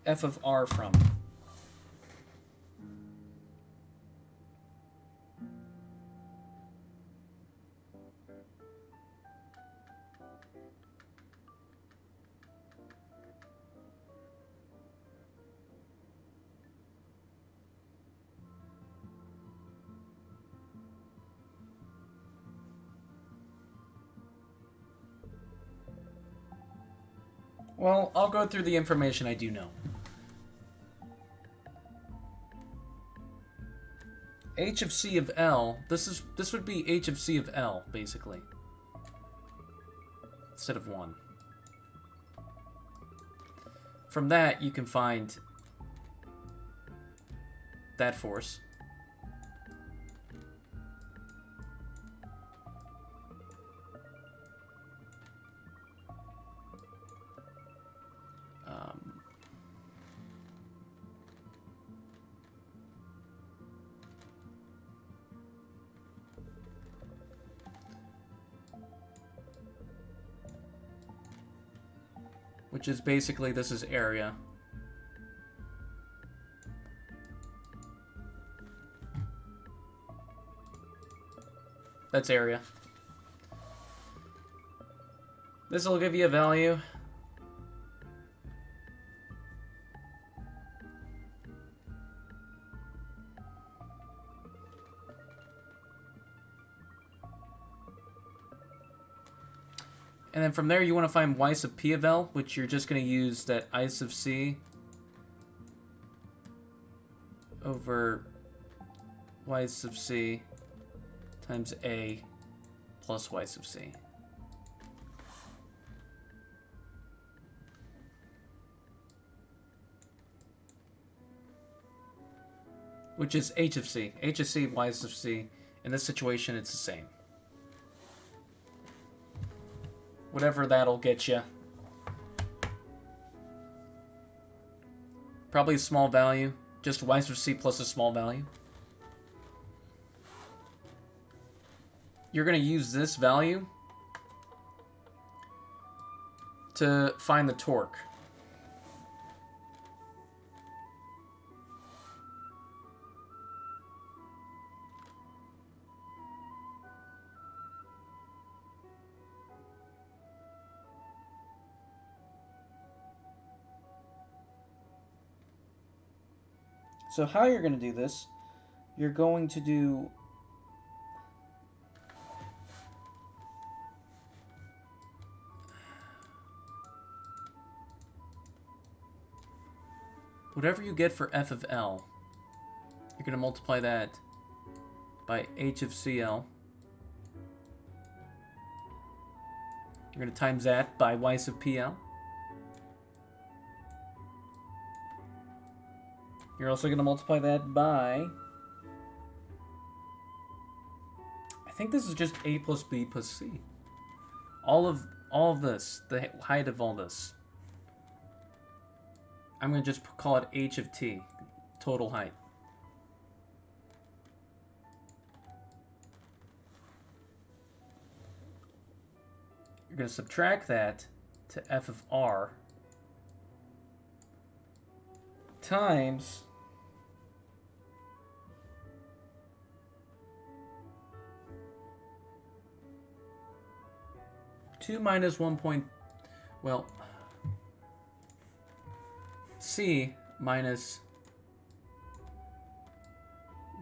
F of R from. Well, I'll go through the information I do know. H of C of L, this would be H of C of L, basically. Instead of 1. From that, you can find that force. Which is basically, this is area. That's area. This will give you a value. And then from there, you want to find y sub p of L, which you're just going to use that I sub c over y sub c times a plus y sub c. Which is h of c. H of c, y sub c. In this situation, it's the same. Whatever that'll get you. Probably a small value. Just y sub c plus a small value. You're going to use this value to find the torque. So how you're going to do this, you're going to do whatever you get for f of L, you're going to multiply that by h of Cl. You're going to times that by y sub PL. You're also going to multiply that by... I think this is just a plus b plus c. All of this, the height of all this. I'm going to just call it h of t, total height. You're going to subtract that to f of r times 2 minus 1 point, well, c minus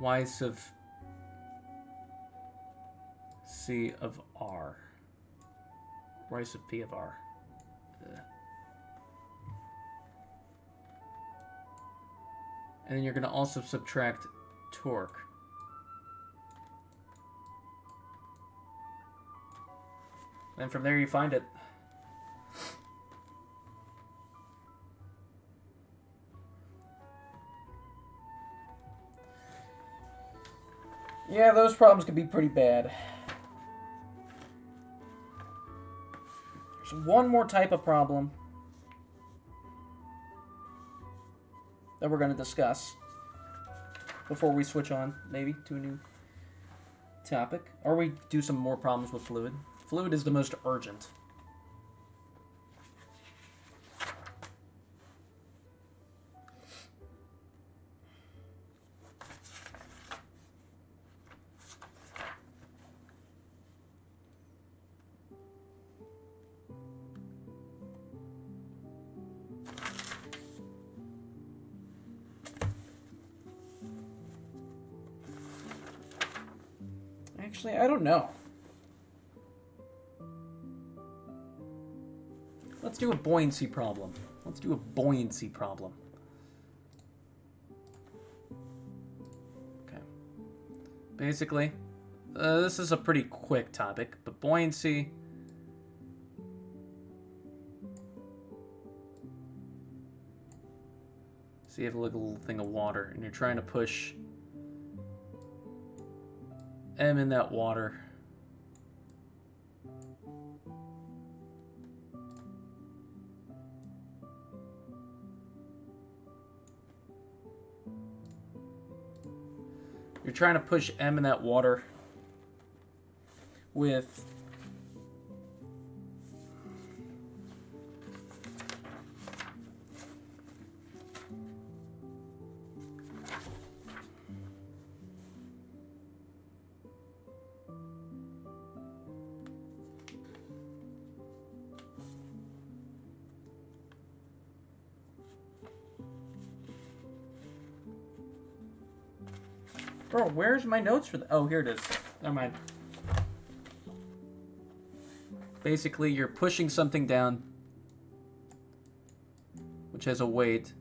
y sub c of r. Y sub p of r. And then you're going to also subtract torque. And from there you find it. Yeah, those problems can be pretty bad. There's one more type of problem that we're going to discuss before we switch on, maybe, to a new topic. Or we do some more problems with fluid. Fluid is the most urgent. Actually, I don't know. Let's do a buoyancy problem. Let's do a buoyancy problem. Okay. Basically, this is a pretty quick topic, but buoyancy... So you have a little thing of water, and you're trying to push M in that water. You're trying to push M in that water with Bro, where's my notes for the... Oh, here it is. Never mind. basically you're pushing something down which has a weight,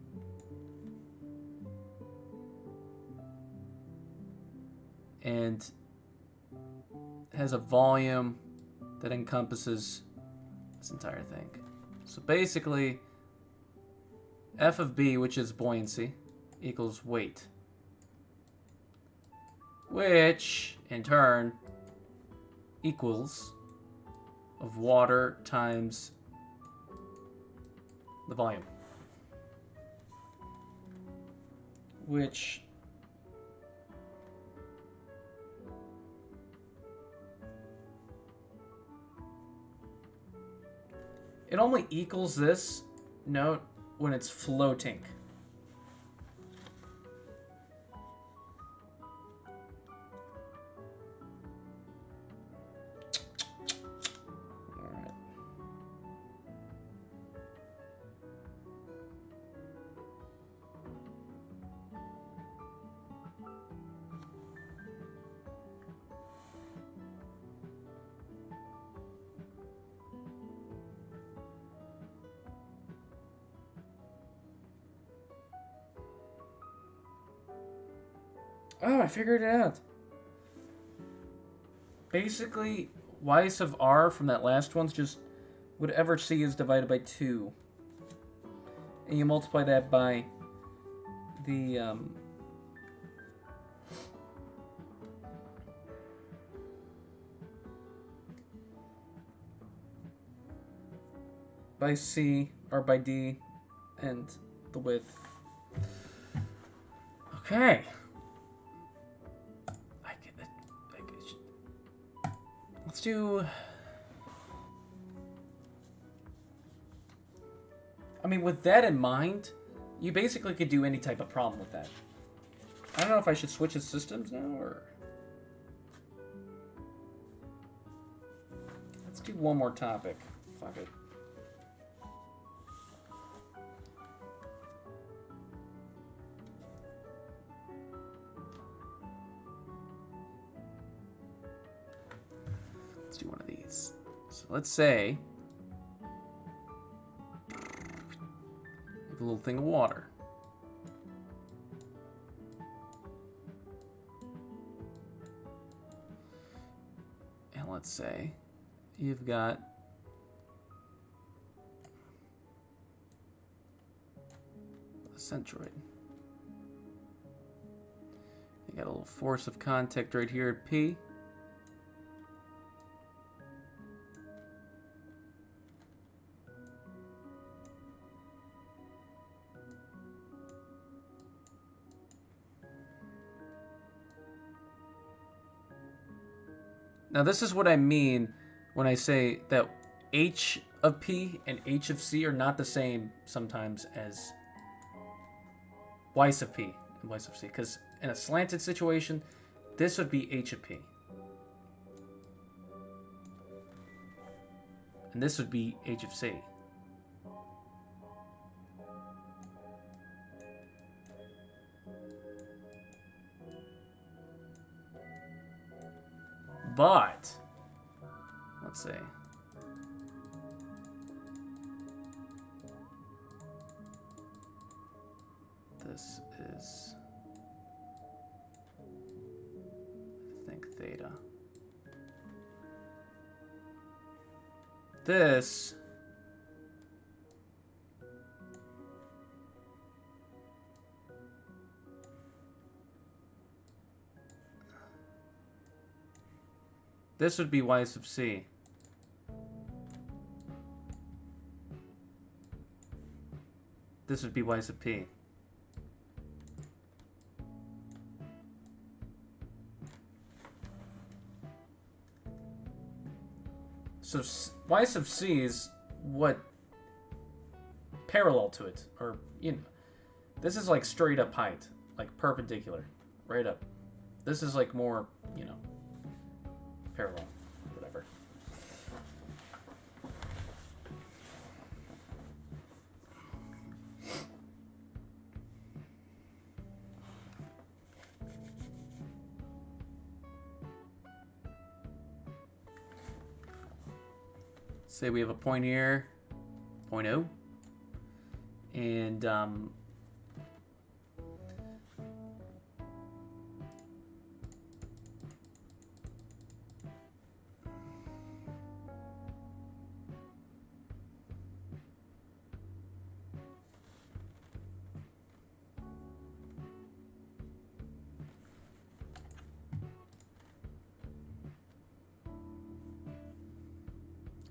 and has a volume that encompasses this entire thing. So basically, F of B, which is buoyancy, equals weight, which in turn equals of water times the volume. Which... It only equals this note when it's floating. Alright. Oh, I figured it out. Basically, y sub r from that last one's just whatever c is divided by 2. And you multiply that by the by c or by d and the width. Okay. Let's do. I mean, with that in mind, you basically could do any type of problem with that. I don't know if I should switch the systems now, or... Let's do one more topic. Fuck it. Let's do one of these. So let's say... a little thing of water. And let's say you've got a centroid. You got a little force of contact right here at P. Now this is what I mean when I say that h of P and h of C are not the same sometimes as y sub P and y sub C. Because in a slanted situation, this would be h of P. And this would be h of C. But, let's see. This is, I think, theta. This would be y sub C. This would be y sub P. So y sub C is what parallel to it, or, you know, this is like straight up height, like perpendicular, right up. This is like more, you know, parallel, whatever. Say we have a point here, point O, and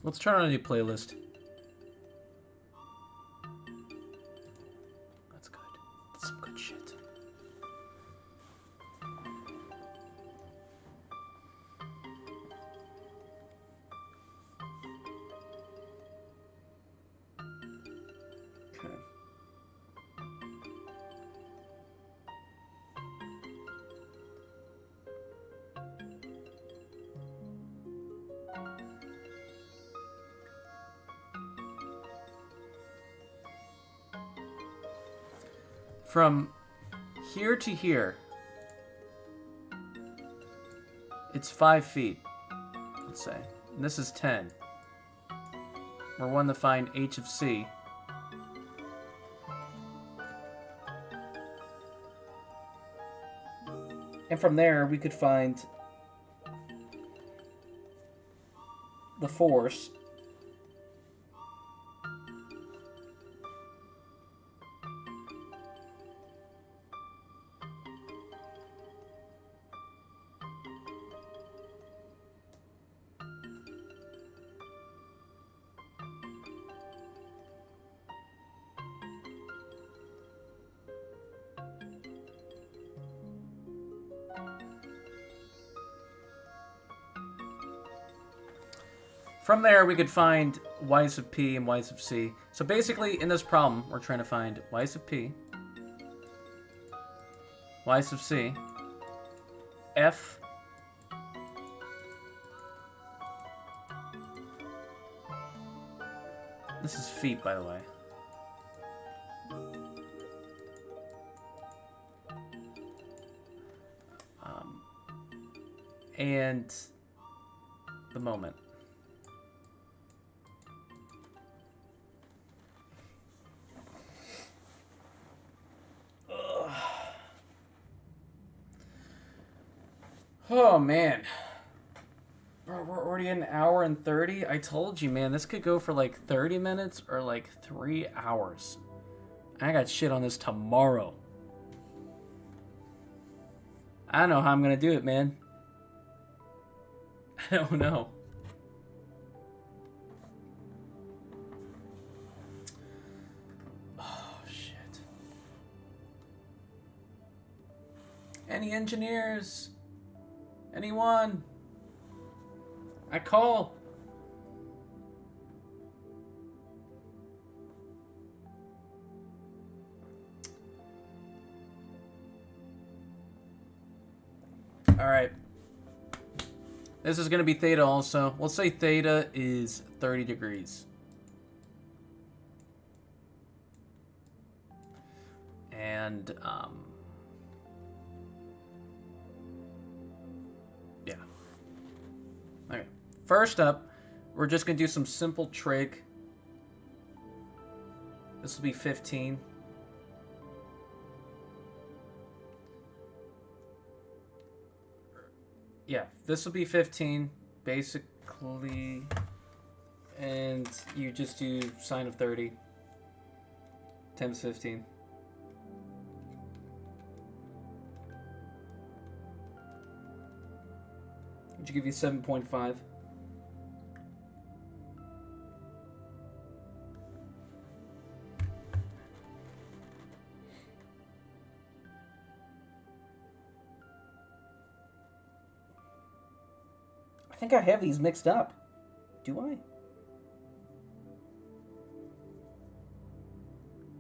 let's turn on a new playlist. That's good. That's some good shit. Okay. From here to here, it's 5 feet, let's say. And this is 10. We're wanting to find h of C. And from there, we could find the force. From there, we could find y sub p and y sub c. So basically, in this problem, we're trying to find y sub p, y sub c, f, this is feet, by the way, and the moment. Oh, man. Bro, we're already at an hour and 30. I told you, man, this could go for like 30 minutes or like 3 hours. I got shit on this tomorrow. I don't know how I'm going to do it, man. I don't know. Oh, shit. Any engineers? Anyone? I call. All right. This is going to be theta also. We'll say theta is 30 degrees. And, yeah. Okay. First up, we're just going to do some simple trig. This will be 15. Yeah, this will be 15, basically. And you just do sine of 30 times 15. Which will give you 7.5. I think I have these mixed up. Do I?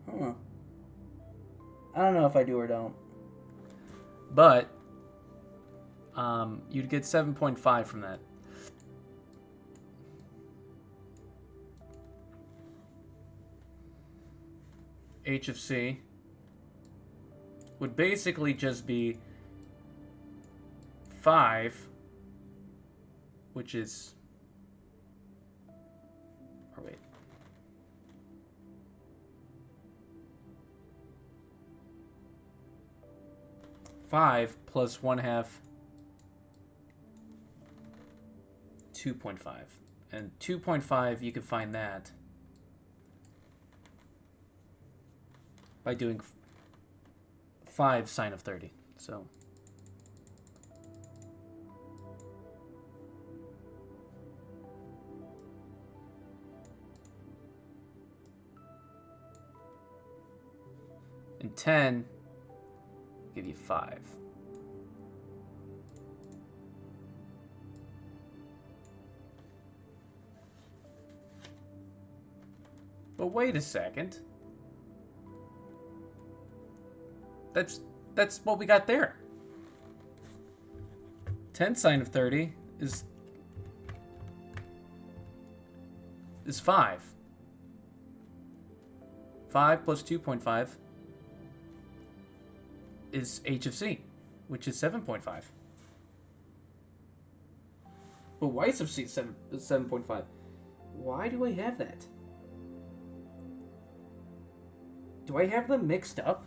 Huh. I don't know if I do or don't. But you'd get 7.5 from that. H of C would basically just be 5, which is... Or wait. Five plus 1/2, 2.5. And 2.5, you can find that by doing 5 sine of 30. So and 10 give you 5. But wait a second. That's what we got there. 10 sine of 30 is 5. 5 plus 2.5 is h of c, which is 7.5. But y sub c is 7.5. Why do I have that? Do I have them mixed up?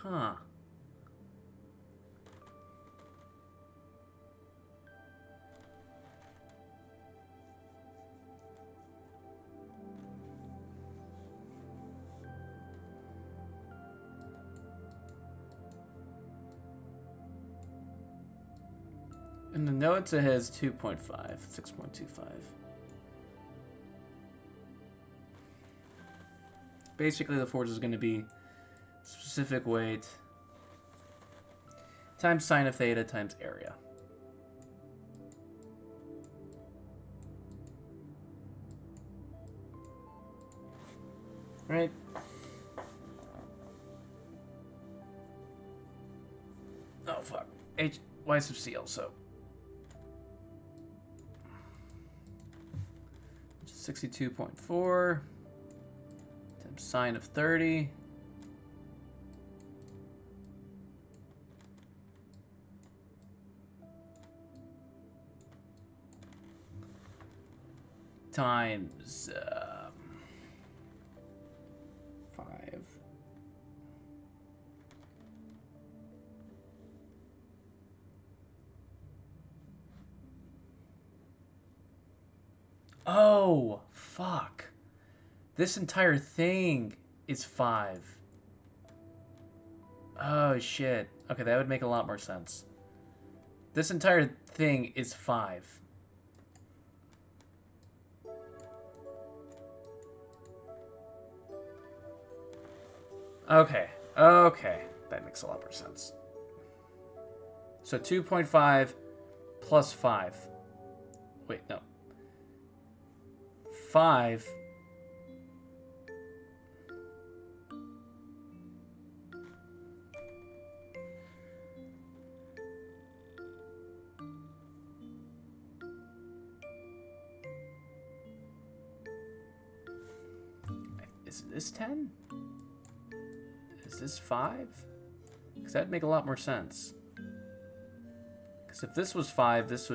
Huh. In the notes, it has 2.5, 6.25. Basically, the force is going to be specific weight times sine of theta times area. Right? Oh, fuck. Y sub c also. 62.4 times sine of 30. Times 5. Oh, fuck. This entire thing is 5. Oh, shit. Okay, that would make a lot more sense. This entire thing is 5. Okay. Okay. That makes a lot more sense. So 2.5 plus 5. Wait, no. 5. Is this 10? Is this 5? Because that'd make a lot more sense. Because if this was 5, this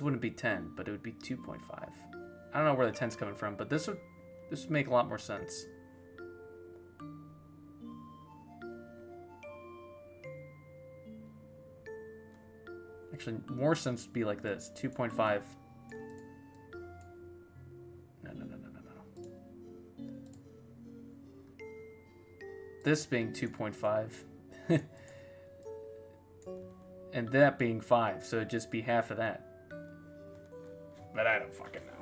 wouldn't be 10, but it would be 2.5. I don't know where the 10's coming from, but this would make a lot more sense. Actually, more sense would be like this. 2.5. No. This being 2.5. And that being 5, so it'd just be half of that. But I don't fucking know.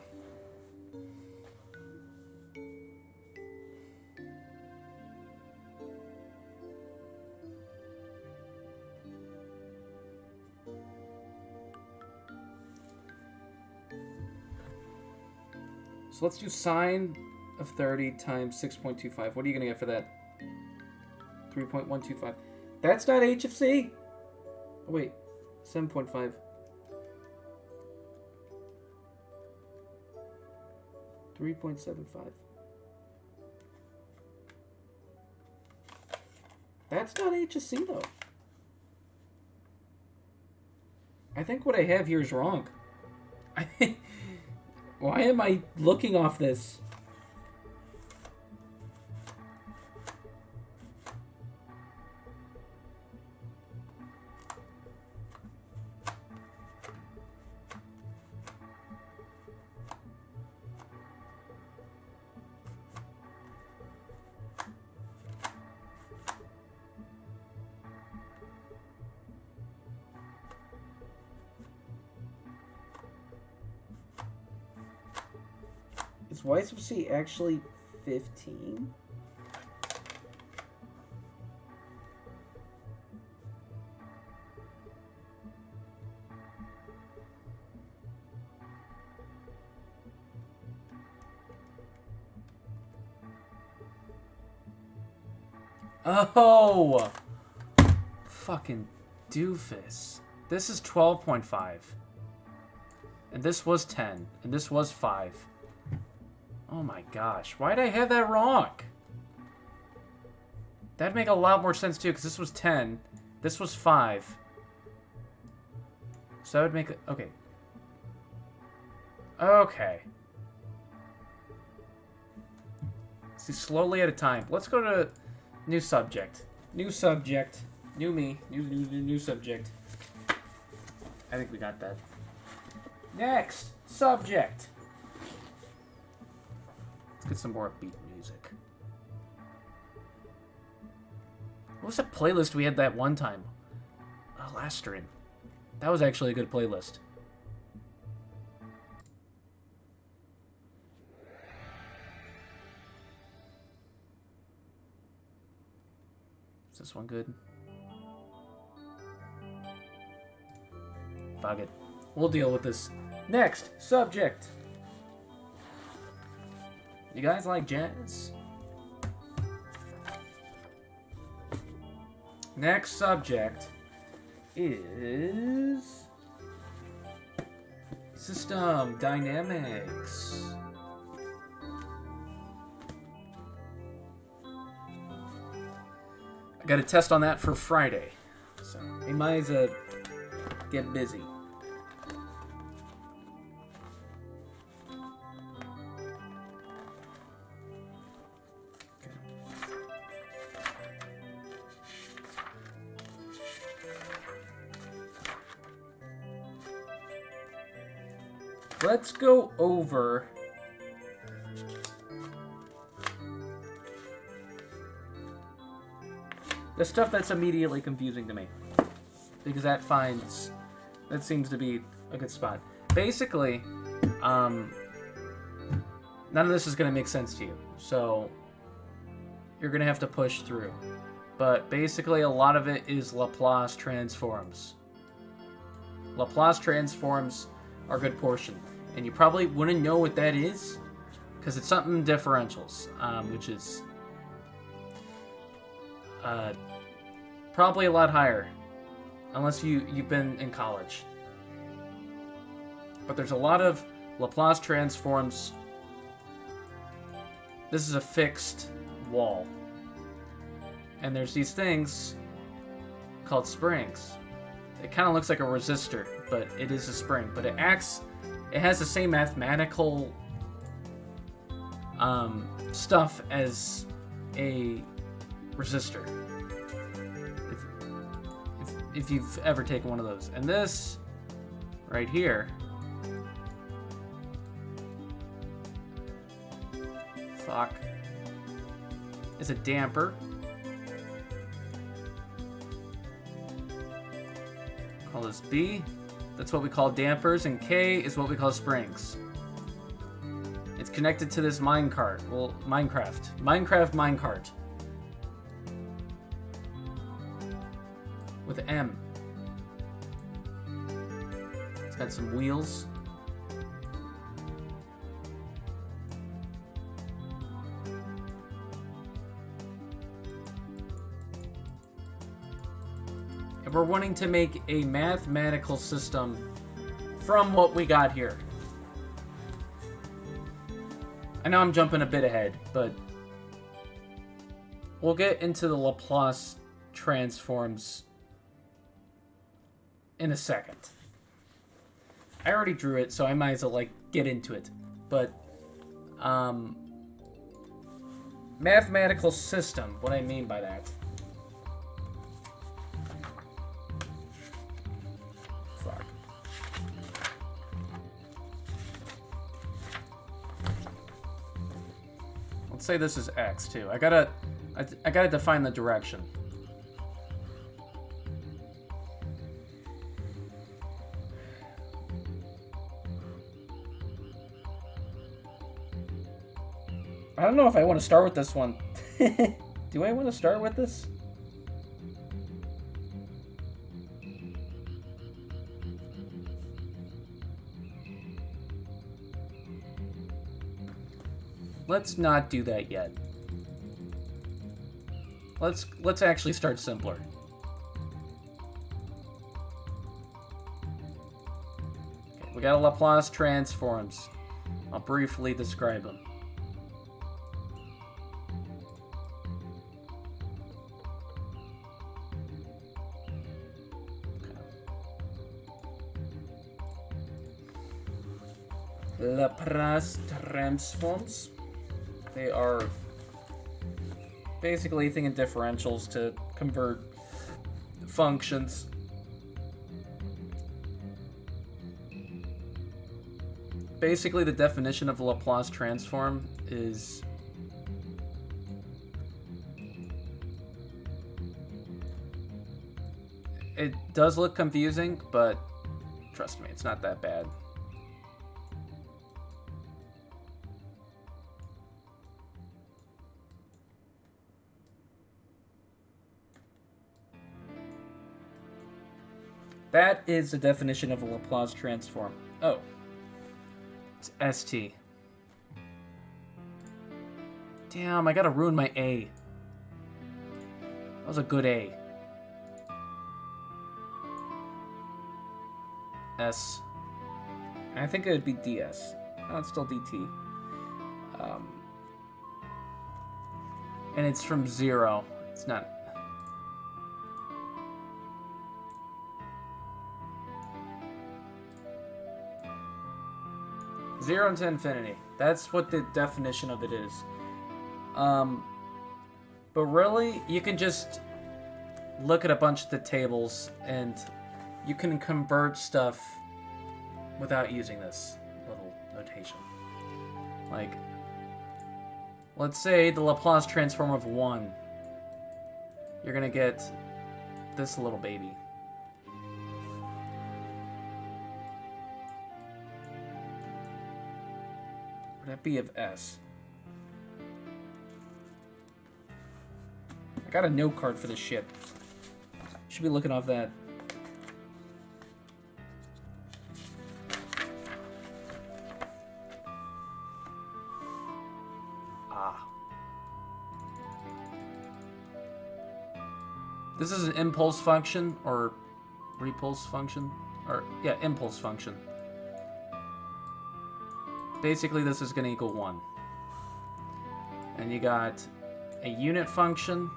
So let's do sine of 30 times 6.25. What are you going to get for that? 3.125. That's not h of c? Oh, wait. 7.5. 3.75. That's not h of c, though. I think what I have here is wrong. Why am I looking off this? Is y sub c actually 15? Oh! Fucking doofus. This is 12.5. And this was 10. And this was 5. Oh my gosh. Why'd I have that wrong? That'd make a lot more sense too, because this was 10. This was 5. So that would make it... Okay. Okay. See, slowly at a time. Let's go to new subject. New subject. New me. New subject. I think we got that. Next subject. Let's get some more upbeat music. What was that playlist we had that one time? Last stream. That was actually a good playlist. Is this one good? Fuck it. We'll deal with this. Next subject. You guys like jazz? Next subject is system dynamics. I got a test on that for Friday, so we might as well get busy. Let's go over the stuff that's immediately confusing to me, because that seems to be a good spot. Basically, none of this is going to make sense to you, so you're going to have to push through. But basically, a lot of it is Laplace transforms. Laplace transforms are a good portion. And you probably wouldn't know what that is, because it's something differentials, which is probably a lot higher, unless you've been in college. But there's a lot of Laplace transforms. This is a fixed wall. And there's these things called springs. It kind of looks like a resistor, but it is a spring. But it has the same mathematical stuff as a resistor. If you've ever taken one of those. And this right here, is a damper. Call this B. That's what we call dampers, and K is what we call springs. It's connected to this minecart. Well, Minecraft minecart. With M. It's got some wheels. And we're wanting to make a mathematical system from what we got here. I know I'm jumping a bit ahead, but we'll get into the Laplace transforms in a second. I already drew it, so I might as well get into it. But mathematical system, what I mean by that. Let's say this is X too. I gotta define the direction. I don't know if I want to start with this one. Do I want to start with this? Let's not do that yet. Let's actually start simpler. Okay, we got a Laplace transforms. I'll briefly describe them. Laplace transforms. They are basically anything in differentials to convert functions. Basically, the definition of a Laplace transform is it does look confusing, but trust me, it's not that bad. That is the definition of a Laplace transform. Oh. It's ST. Damn, I gotta ruin my A. That was a good A. S. I think it would be DS. No, it's still DT. And it's from 0. It's not... Zero to infinity. That's what the definition of it is. But really, you can just look at a bunch of the tables and you can convert stuff without using this little notation. Like, let's say the Laplace transform of 1. You're gonna get this little baby. Would that be of S? I got a note card for this shit. Should be looking off that. Ah. This is an impulse function or repulse function. Or, yeah, impulse function. Basically, this is going to equal 1. And you got a unit function.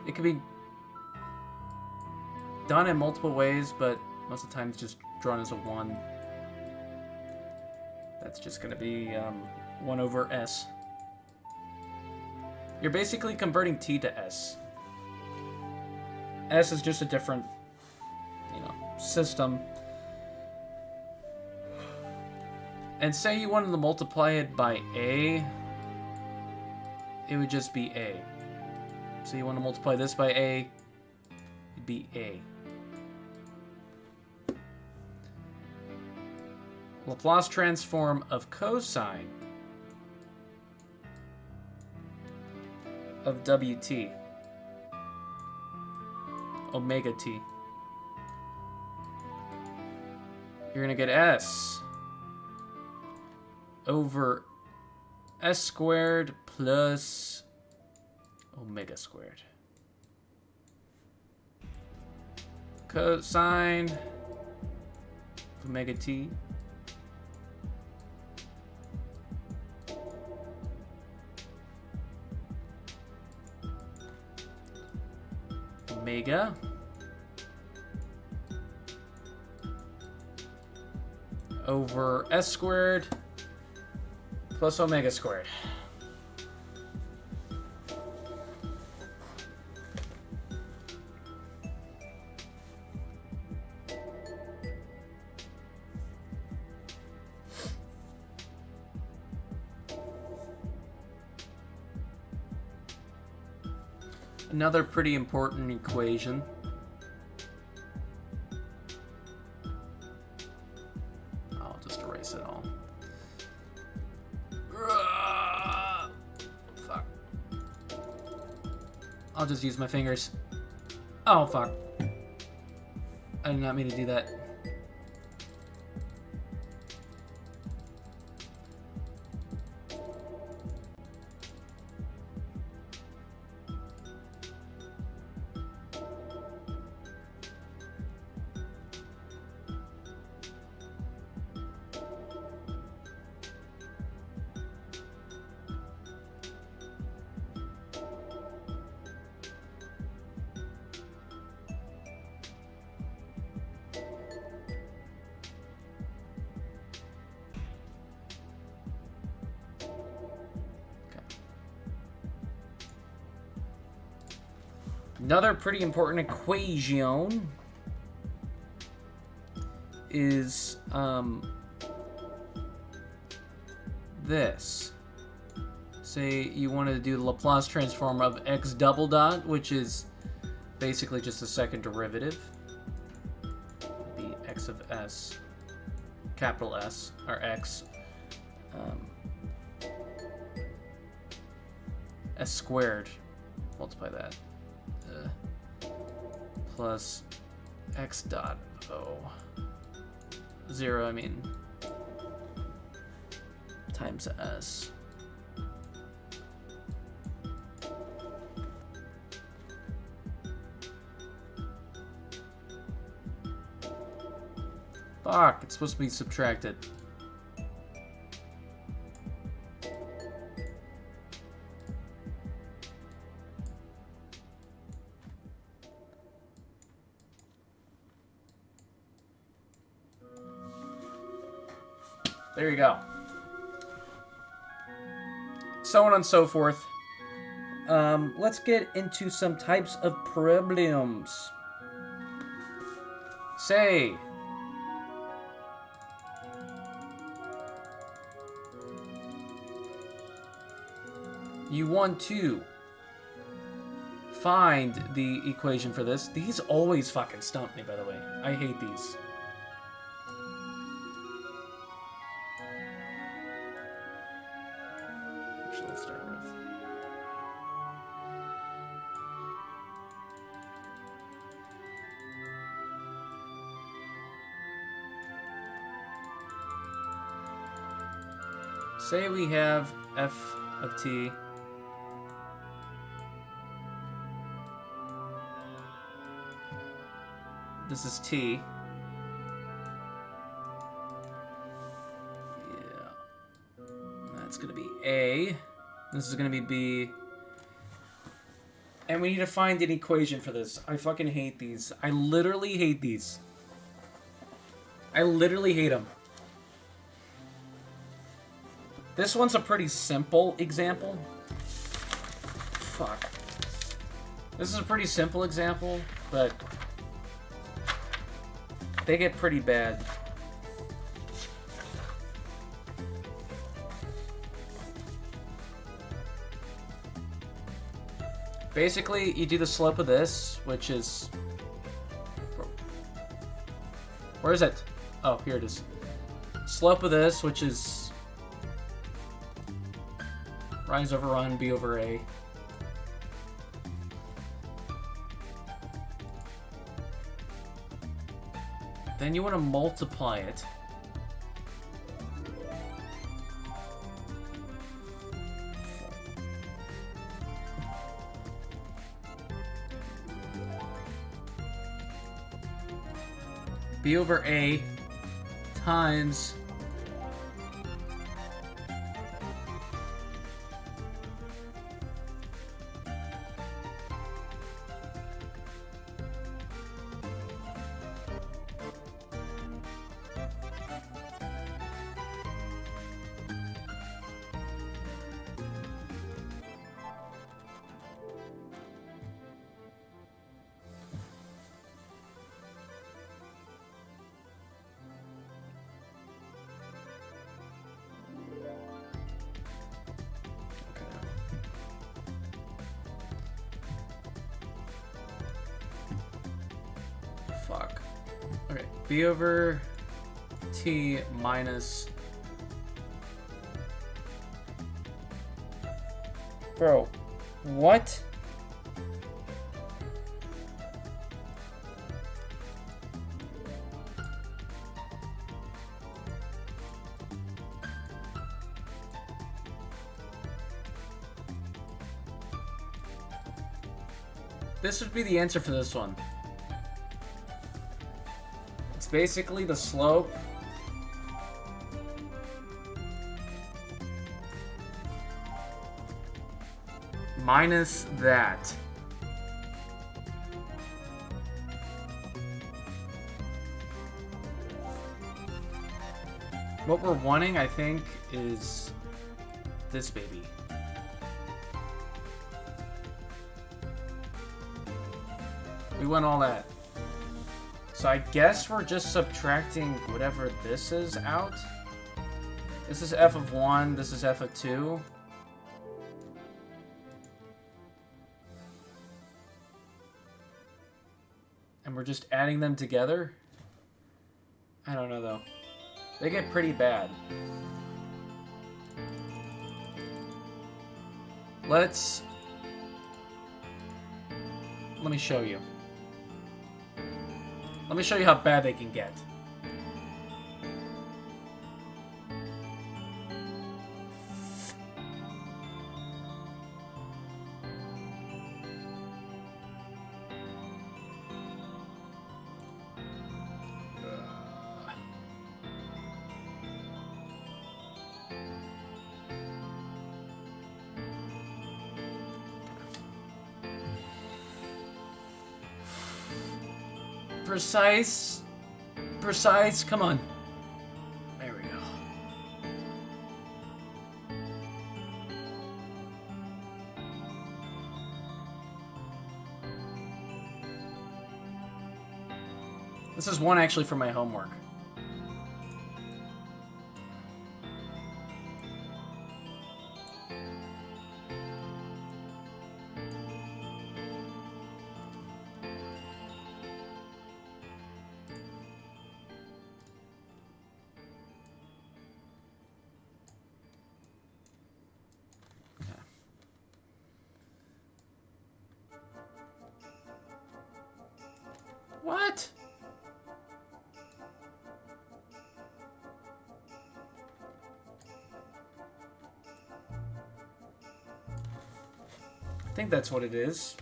It could be done in multiple ways, but most of the time it's just drawn as a 1. That's just going to be 1 over S. You're basically converting T to S. S is just a different, system. And say you wanted to multiply it by A, it would just be A. So you want to multiply this by A, it'd be A. Laplace transform of cosine of WT, omega t. You're going to get S over S squared plus omega squared. Cosine of omega t omega over S squared plus omega squared. Another pretty important equation. I'll just erase it all. Fuck. I'll just use my fingers. Oh, fuck. I did not mean to do that. Another pretty important equation is this. Say you wanted to do the Laplace transform of x double dot, which is basically just the second derivative. Be x of s, capital S, or x, s squared, multiply that, plus x dot o, 0, I mean, times s. Fuck, it's supposed to be subtracted. There you go. So on and so forth. Let's get into some types of problems. Say, you want to find the equation for this. These always fucking stump me, by the way. I hate these. Actually, let's start with. Say we have f of t this is t. Yeah. That's going to be A. This is going to be B. And we need to find an equation for this. I fucking hate these. I literally hate these. I literally hate them. This one's a pretty simple example. Fuck. This is a pretty simple example, but they get pretty bad. Basically, you do the slope of this, which is... Where is it? Oh, here it is. Slope of this, which is... rise over run, b over a. Then you want to multiply it. B over a times fuck. Okay, b over t minus... Bro, what? This would be the answer for this one. It's basically the slope minus that. What we're wanting, I think, is this baby. We went all that. So I guess we're just subtracting whatever this is out. This is f of 1, this is f of 2. And we're just adding them together? I don't know, though. They get pretty bad. Let me show you. Let me show you how bad they can get. Precise, come on. There we go. This is one actually for my homework. What? I think that's what it is.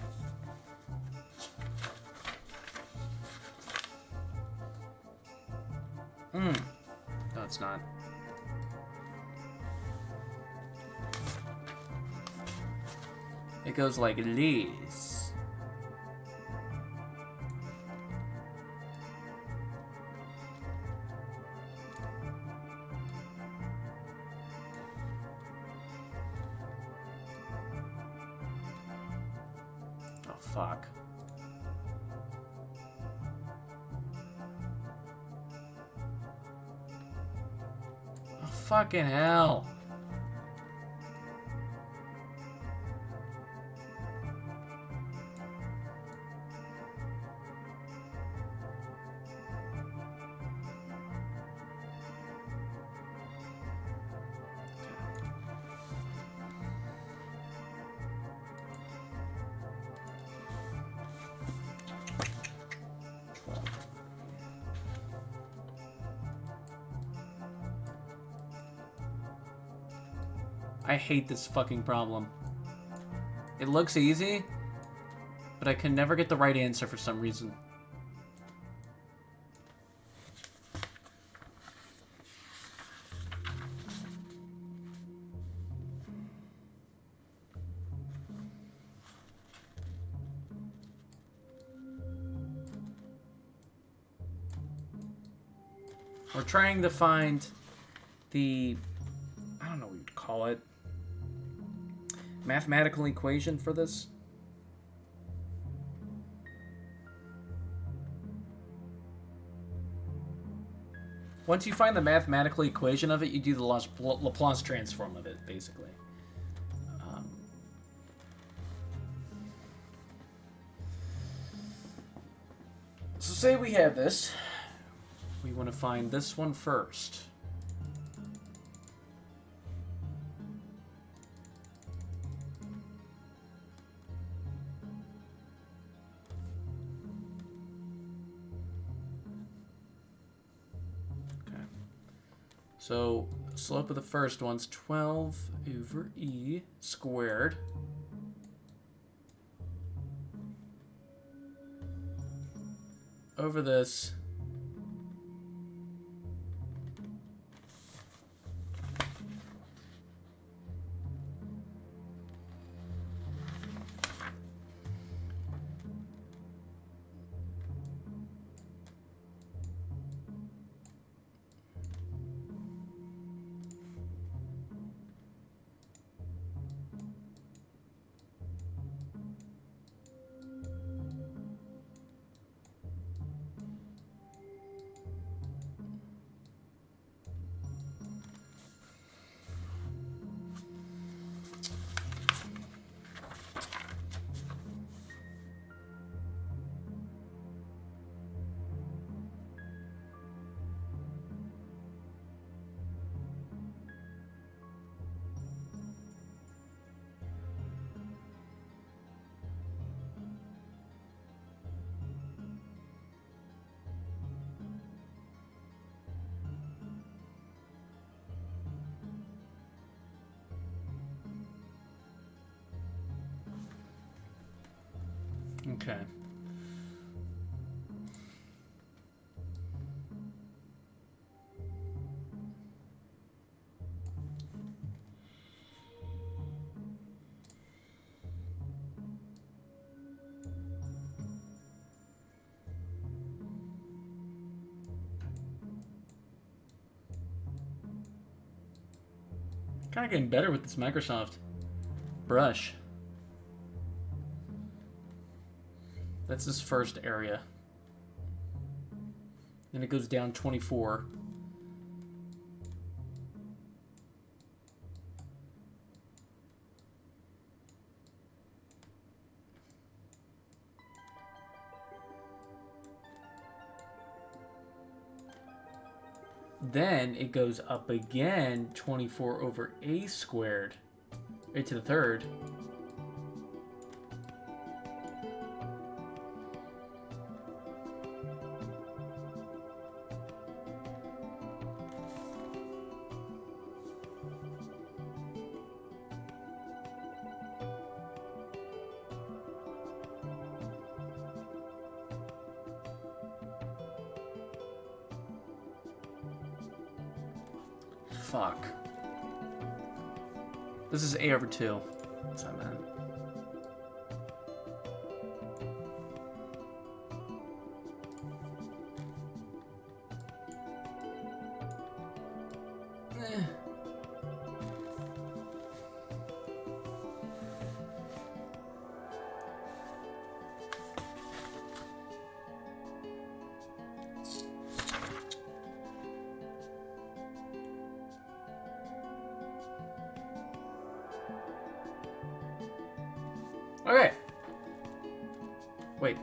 No, it's not. It goes like this. Fuck. Oh, fucking hell. I hate this fucking problem. It looks easy, but I can never get the right answer for some reason. We're trying to find the, I don't know what you'd call it, mathematical equation for this. Once you find the mathematical equation of it, you do the Laplace transform of it, basically. So say we have this. We want to find this one first. So, slope of the first one's 12 over e squared. Over this. Okay. Kind of getting better with this Microsoft brush. That's this first area. Then it goes down 24. Then it goes up again 24 over a squared. A to the third. Fuck. This is a over 2. That's what I meant. Okay. Wait.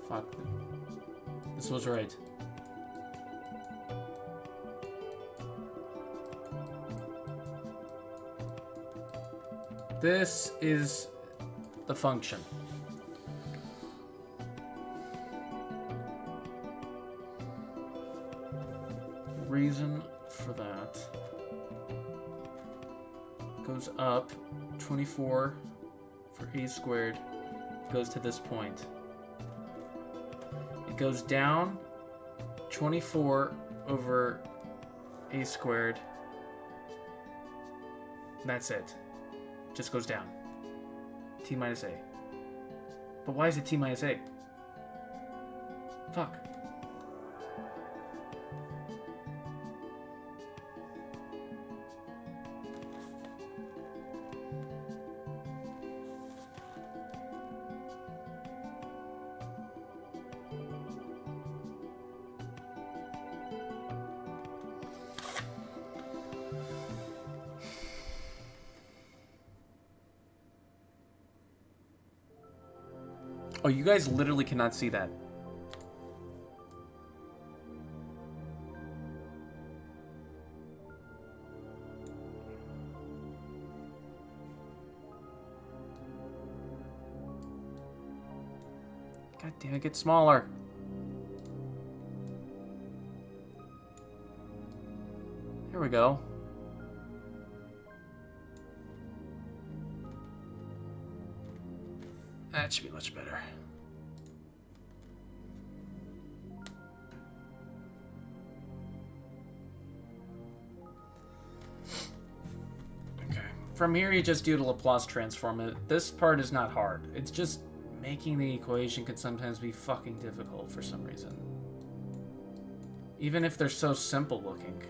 Fuck. This was right. This is the function. Reason for that goes up 24 for a squared, goes to this point. It goes down 24 over a squared. And that's it. Just goes down. T minus a. But why is it t minus a? Fuck. Oh, you guys literally cannot see that. God damn it, get smaller. Here we go. That should be much better. Okay. From here, you just do the Laplace transform. This part is not hard. It's just making the equation can sometimes be fucking difficult for some reason. Even if they're so simple looking.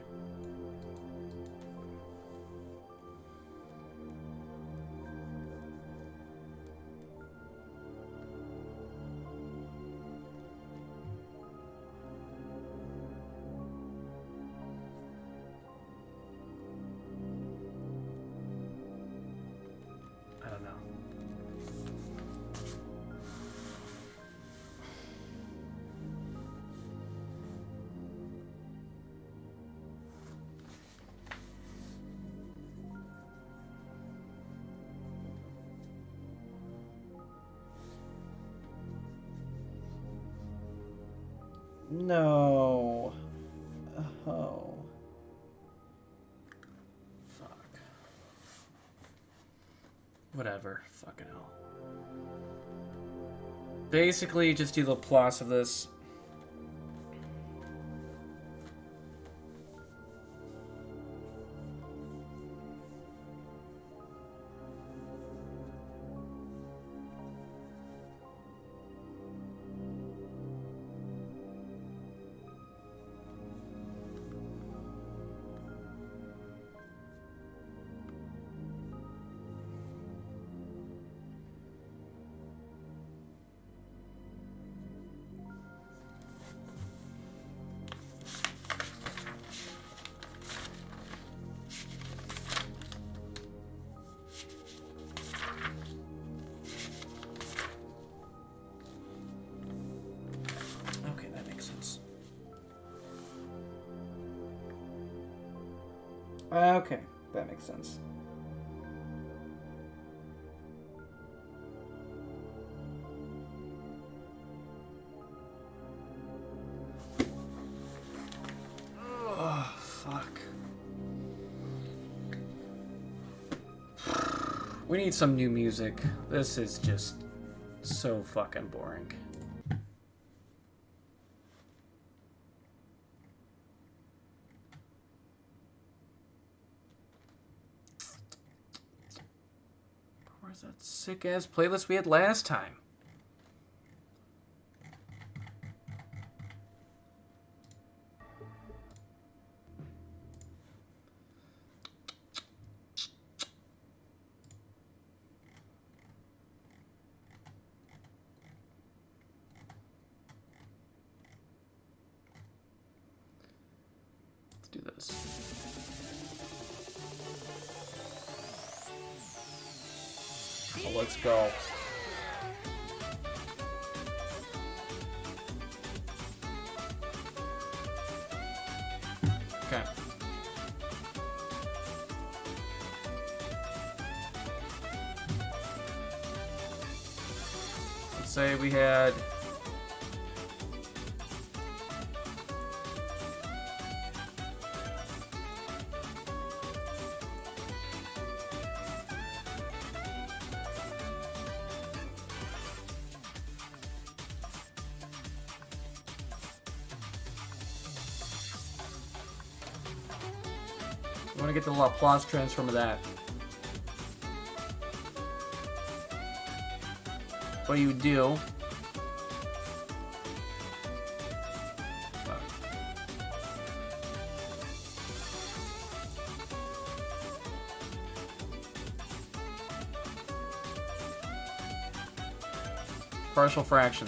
No. Oh. Fuck. Whatever. Fucking hell. Basically, just do the plus of this. Okay, that makes sense. Okay, that makes sense. Oh, fuck. We need some new music. This is just so fucking boring. Where's that sick ass playlist we had last time? Let's do this. Oh, let's go. Okay. Let's say we had I want to get the Laplace transform of that. What you would do? Partial fraction.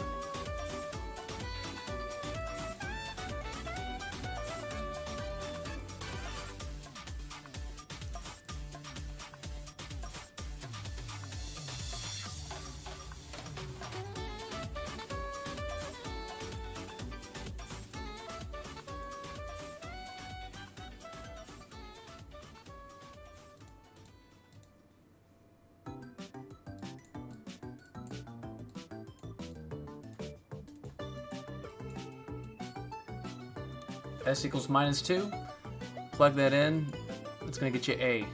S equals -2. Plug that in. It's going to get you A.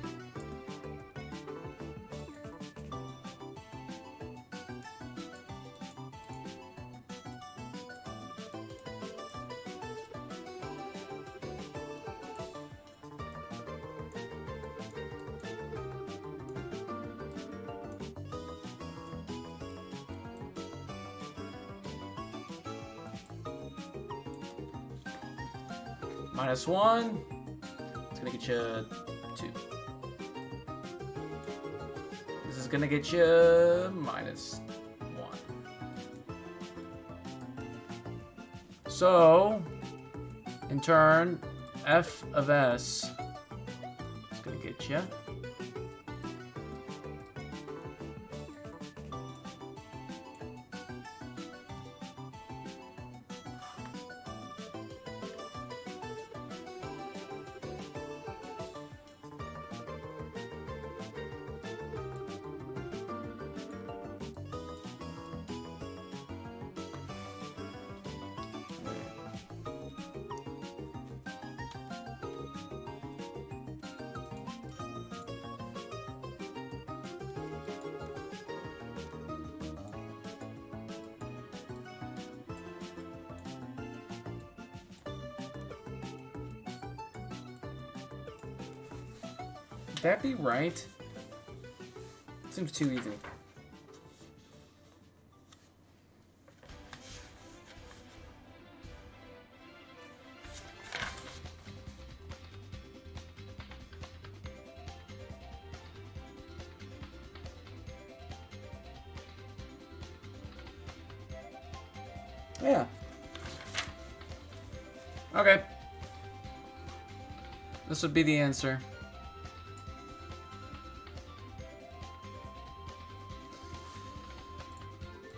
-1. It's gonna get you 2. This is gonna get you -1. So, in turn, f of s is gonna get you that be right? Seems too easy. Yeah. Okay. This would be the answer.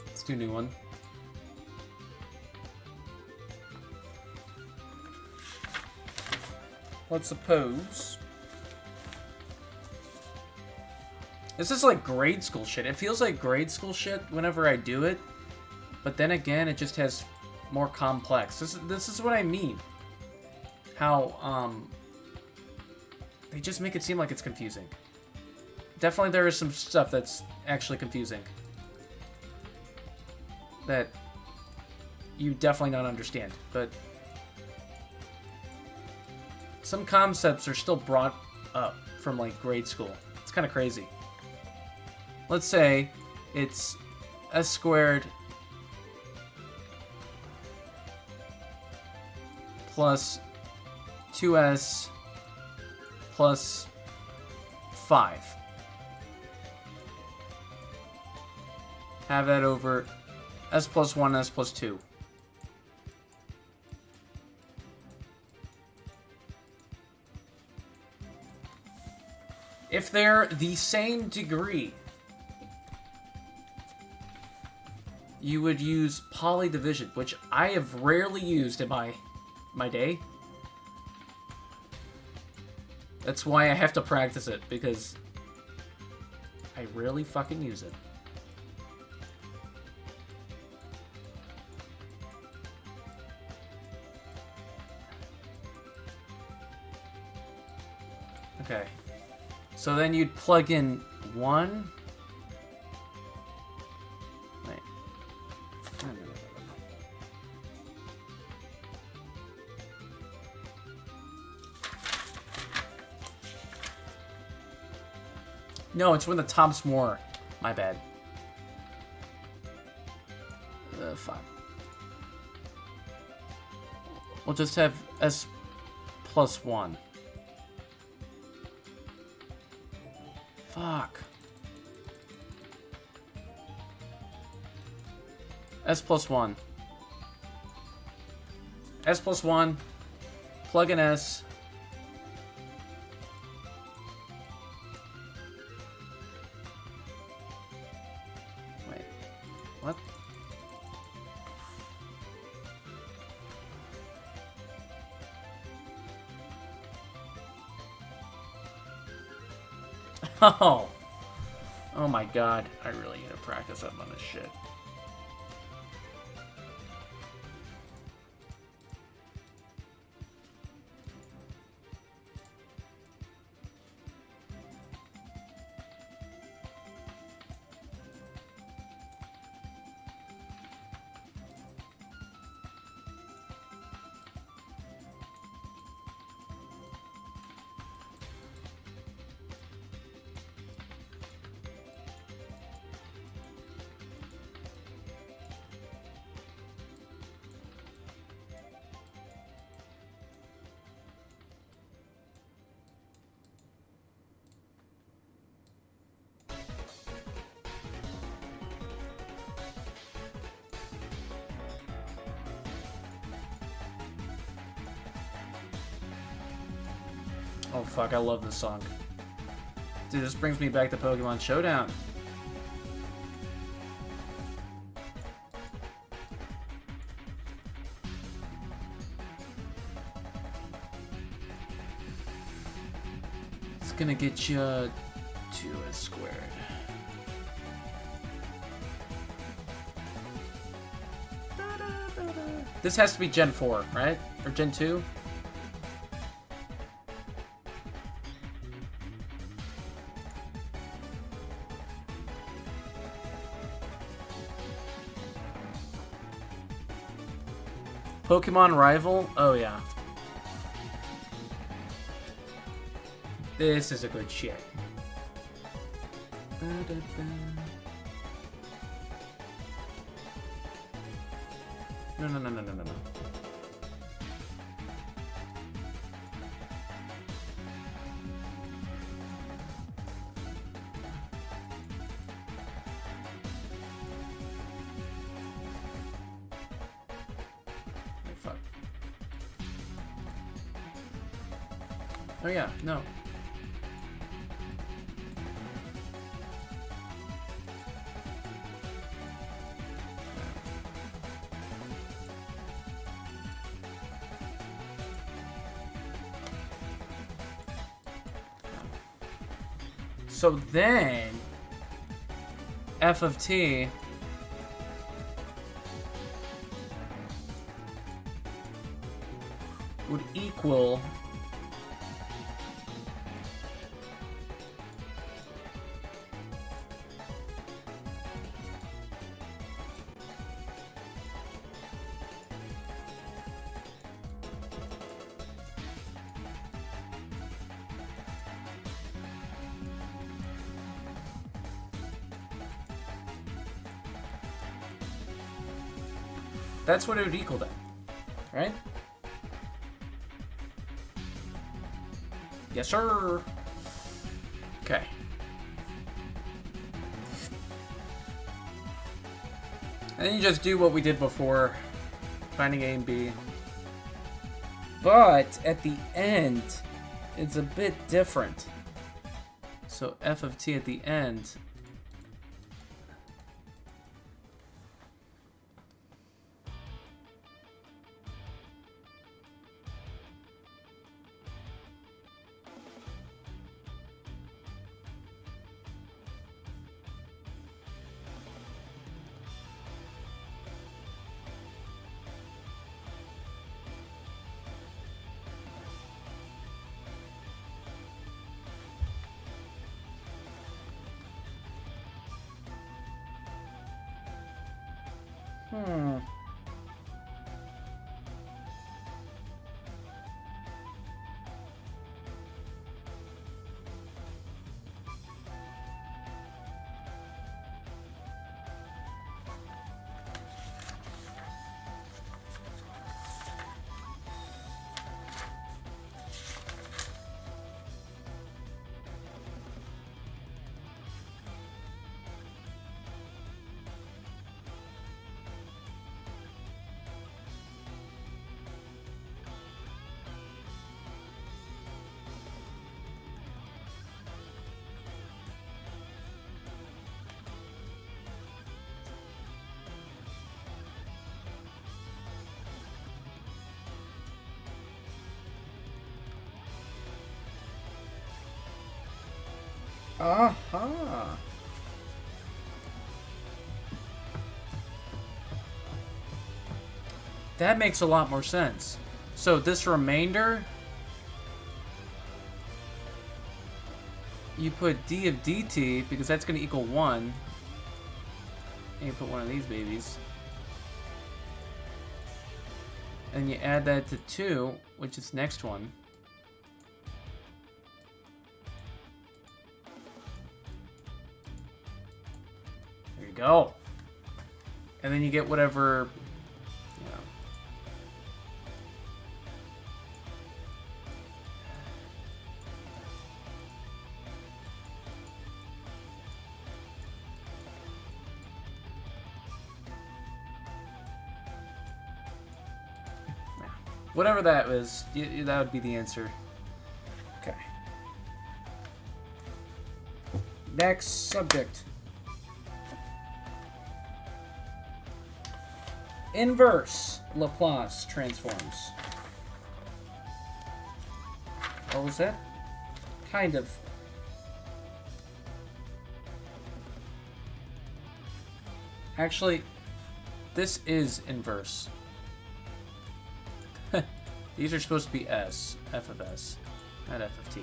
Let's do a new one. Let's suppose. This is like grade school shit. It feels like grade school shit whenever I do it. But then again, it just has more complex. This is what I mean. How, they just make it seem like it's confusing. Definitely there is some stuff that's actually confusing. That you definitely don't understand. But some concepts are still brought up from, like, grade school. It's kind of crazy. Let's say it's s squared plus 2s plus 5. Have that over s plus 1, s plus 2. If they're the same degree, you would use poly division, which I have rarely used in my day. That's why I have to practice it, because I rarely fucking use it. Okay. So then you'd plug in 1. Wait. No, it's when the top's more. My bad. 5. We'll just have s plus 1. Fuck. S plus 1. S plus 1. Plug in S. Wait. What? Oh. Oh my god. I really need to practice up on this shit. Oh fuck, I love this song. Dude, this brings me back to Pokemon Showdown. It's gonna get you 2s squared. This has to be Gen 4, right? Or Gen 2? Pokemon Rival? Oh, yeah. This is a good shit. No, no, no, no, no, no, no. Fuck. Oh yeah, no. So then, f of t would equal that's what it would equal to, right? Yes, sir. Okay. And then you just do what we did before, finding A and B. But at the end, it's a bit different. So f of t at the end. Aha. That makes a lot more sense. So this remainder, you put d of dt, because that's going to equal 1. And you put one of these babies. And you add that to 2, which is next one. There you go. And then you get whatever, you know. Whatever that was, that would be the answer. Okay. Next subject. Inverse Laplace transforms. What was that? Kind of. Actually, this is inverse. These are supposed to be S, f of S, not f of t.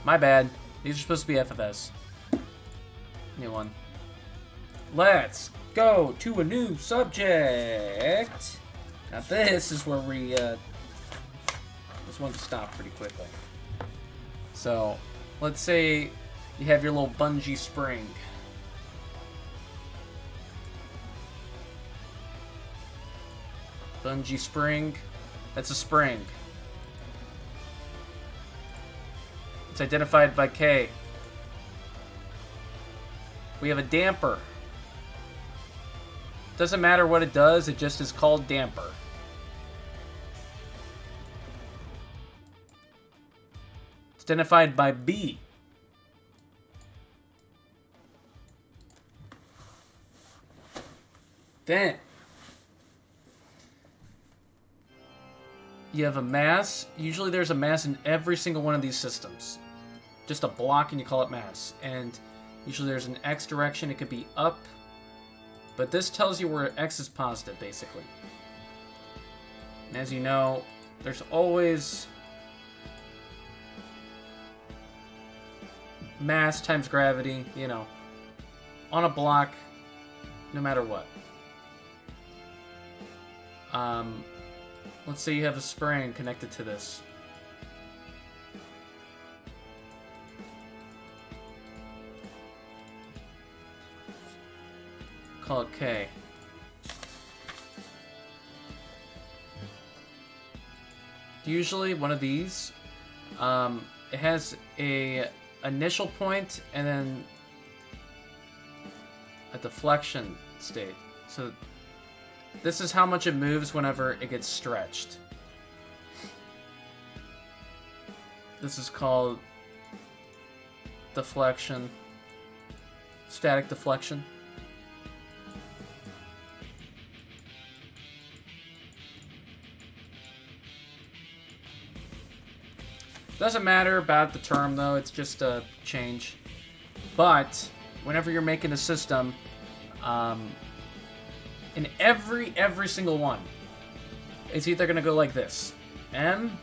My bad. These are supposed to be f of S. New one. Let's go to a new subject. Now this is where we, this one stopped pretty quickly. So, let's say you have your little bungee spring. Bungee spring. That's a spring. It's identified by K. We have a damper. Doesn't matter what it does, it just is called damper. It's identified by B. Then you have a mass. Usually there's a mass in every single one of these systems. Just a block and you call it mass. And usually there's an X direction. It could be up. But this tells you where X is positive, basically. And as you know, there's always mass times gravity, you know, on a block, no matter what. Let's say you have a spring connected to this. Call it K. Usually one of these, it has a initial point and then a deflection state. So this is how much it moves whenever it gets stretched. This is called deflection, static deflection. Doesn't matter about the term though, it's just a change. But whenever you're making a system, in every single one, it's either gonna go like this: M,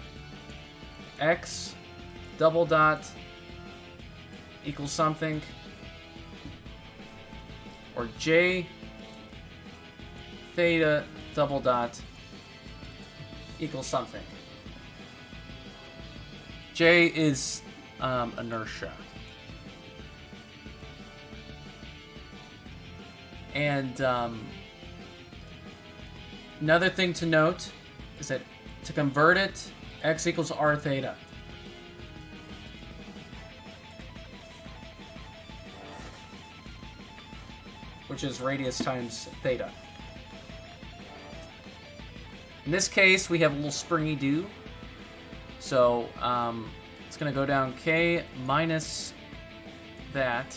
X, double dot, equals something, or J, theta, double dot, equals something. J is inertia. And another thing to note is that to convert it, X equals R theta. Which is radius times theta. In this case, we have a little springy do. So it's going to go down K minus that,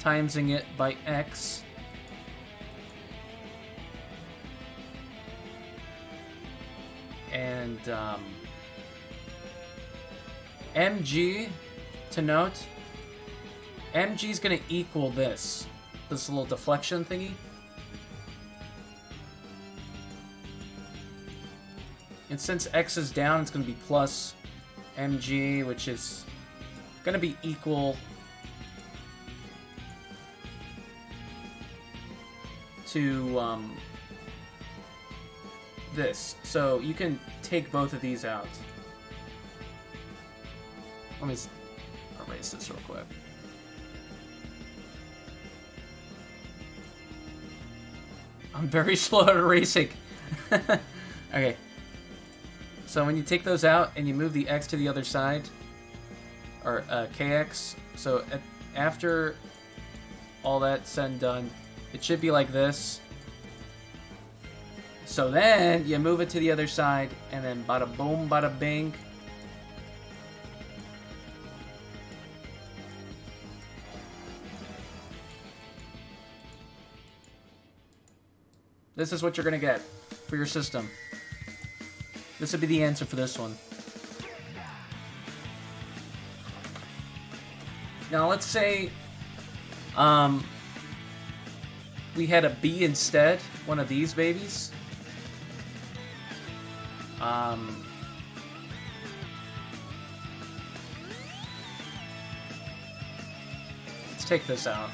timesing it by X. And mg, to note, mg is going to equal this little deflection thingy. And since X is down, it's going to be plus mg, which is going to be equal to this. So you can take both of these out. Let me erase this real quick. I'm very slow at erasing. Okay. So when you take those out and you move the X to the other side, or KX, so after all that's said and done, it should be like this. So then you move it to the other side, and then bada boom, bada bing. This is what you're going to get for your system. This would be the answer for this one. Now let's say we had a B instead, one of these babies. Let's take this out.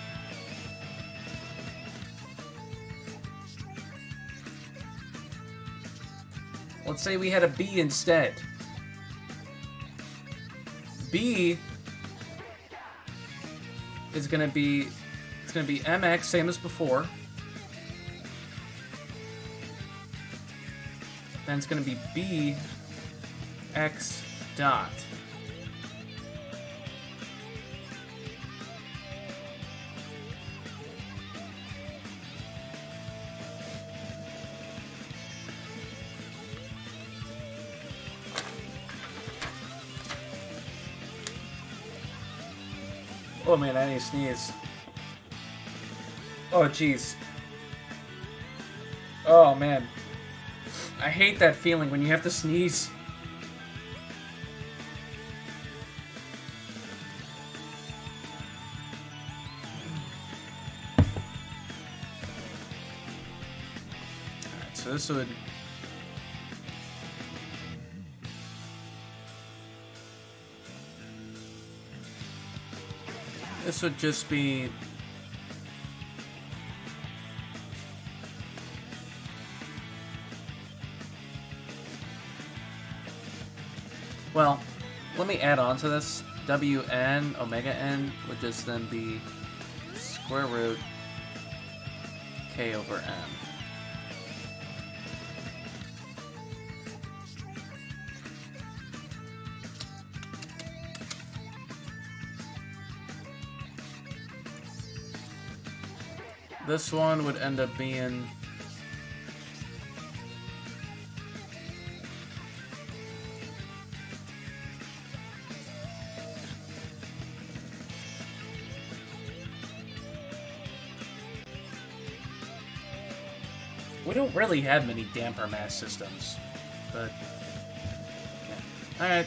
Let's say we had a B instead. B is gonna be MX, same as before. Then it's gonna be B X dot. Oh man, I need to sneeze. Oh jeez. Oh man. I hate that feeling when you have to sneeze. Alright, so this would... This would just be... Well, let me add on to this. Wn, omega n, would just then be square root k over m. This one would end up being... We don't really have many damper mass systems, but... Yeah.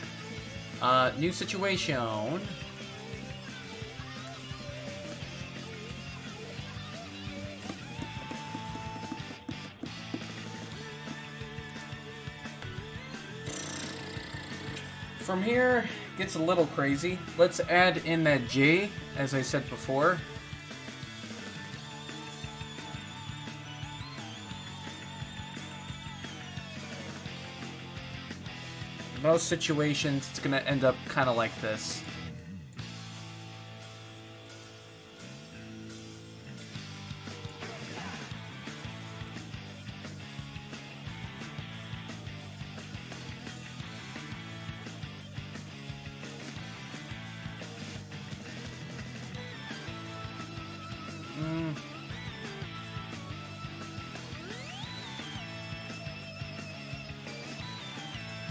Alright. New situation. From here, gets a little crazy. Let's add in that J, as I said before. In most situations, it's going to end up kind of like this.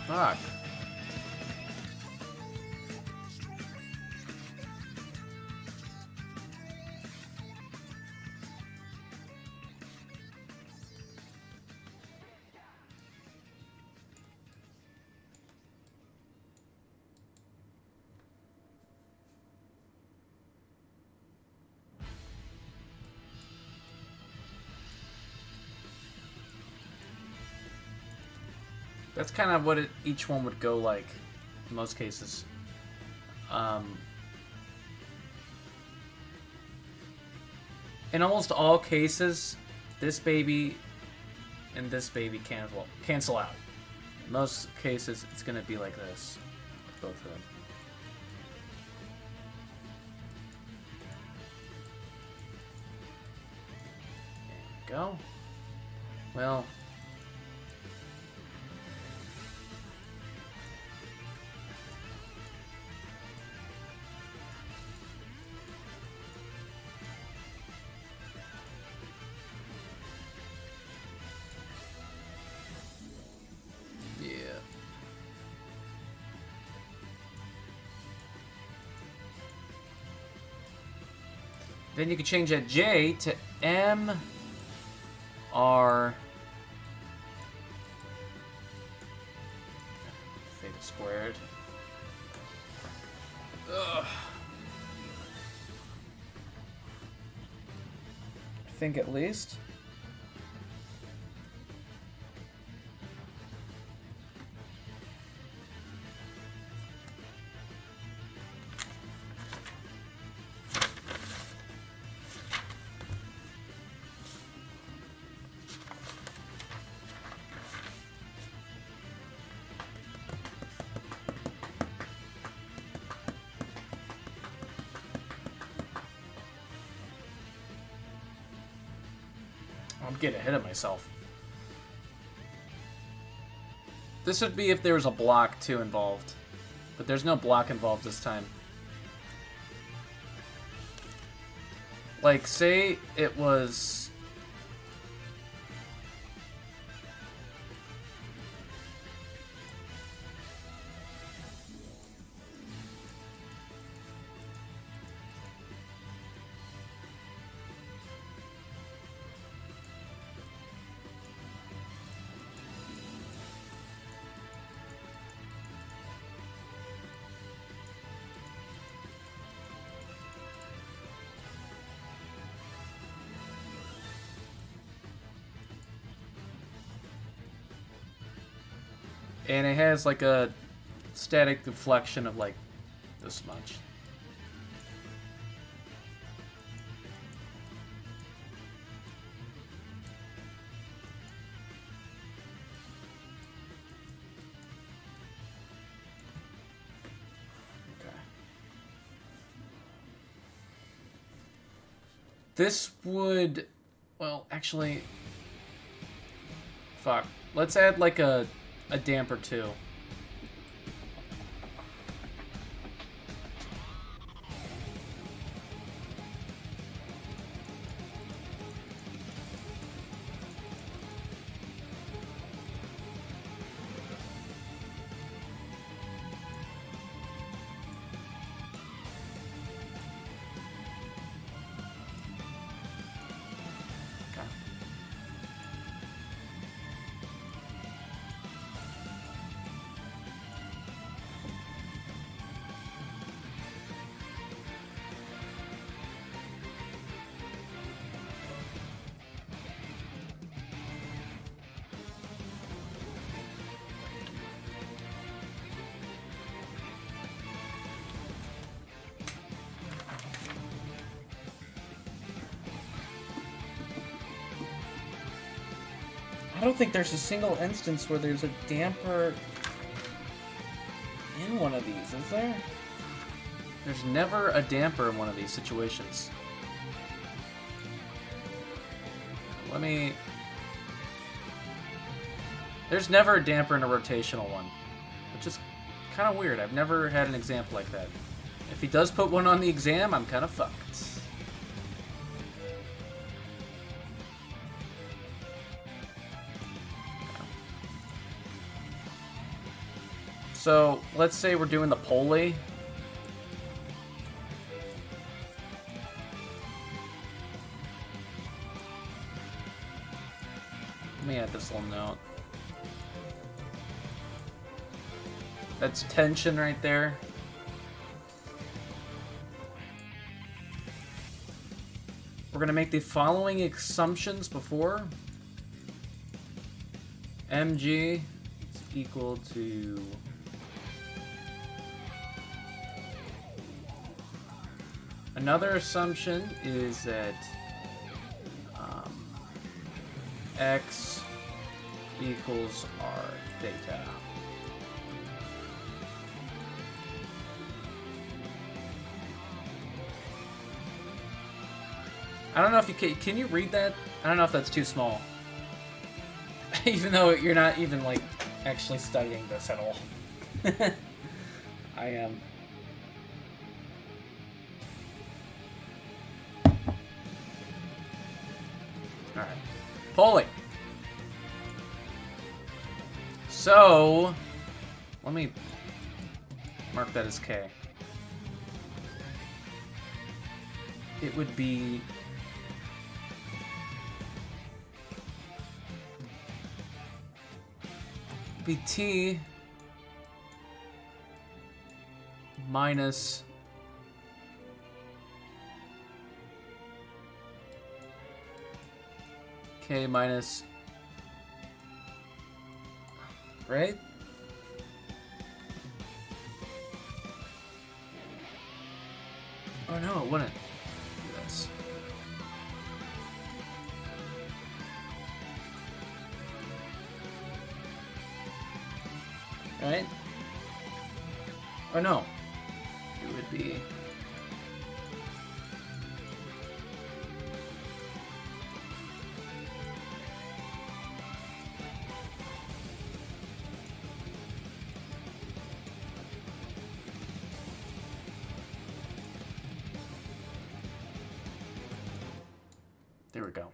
Fuck. That's kind of what each one would go like, in most cases. In almost all cases, this baby and this baby cancel out. In most cases, it's going to be like this, with both of them. There we go. Well... Then you can change that J to M R theta squared. Ugh. I think at least. I'm getting ahead of myself. This would be if there was a block, too, involved. But there's no block involved this time. Like, say it was... And it has like a static deflection of like this much. Okay. This would, well, actually, fuck. Let's add like a damper too. I don't think there's a single instance where there's a damper in one of these, is there? There's never a damper in one of these situations. Let me... There's never a damper in a rotational one, which is kind of weird. I've never had an example like that. If he does put one on the exam, I'm kind of fucked. So, let's say we're doing the pulley. Let me add this little note. That's tension right there. We're going to make the following assumptions before. Mg is equal to... Another assumption is that x equals r theta. I don't know if you can you read that? I don't know if that's too small. Even though you're not even like actually studying this at all. I am. Alright. Pulley. So, let me mark that as K. It would be... T minus K minus, right? Oh no, it wouldn't do this. Right? Or no. It would be... There we go.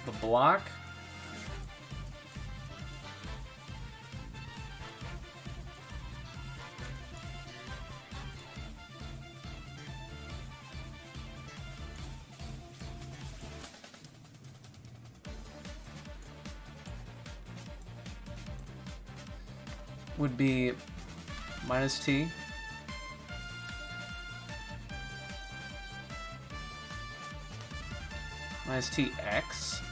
The block. Would be minus T. Minus TX.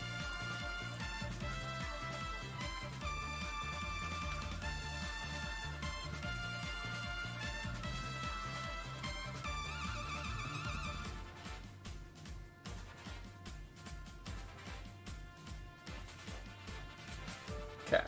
Okay.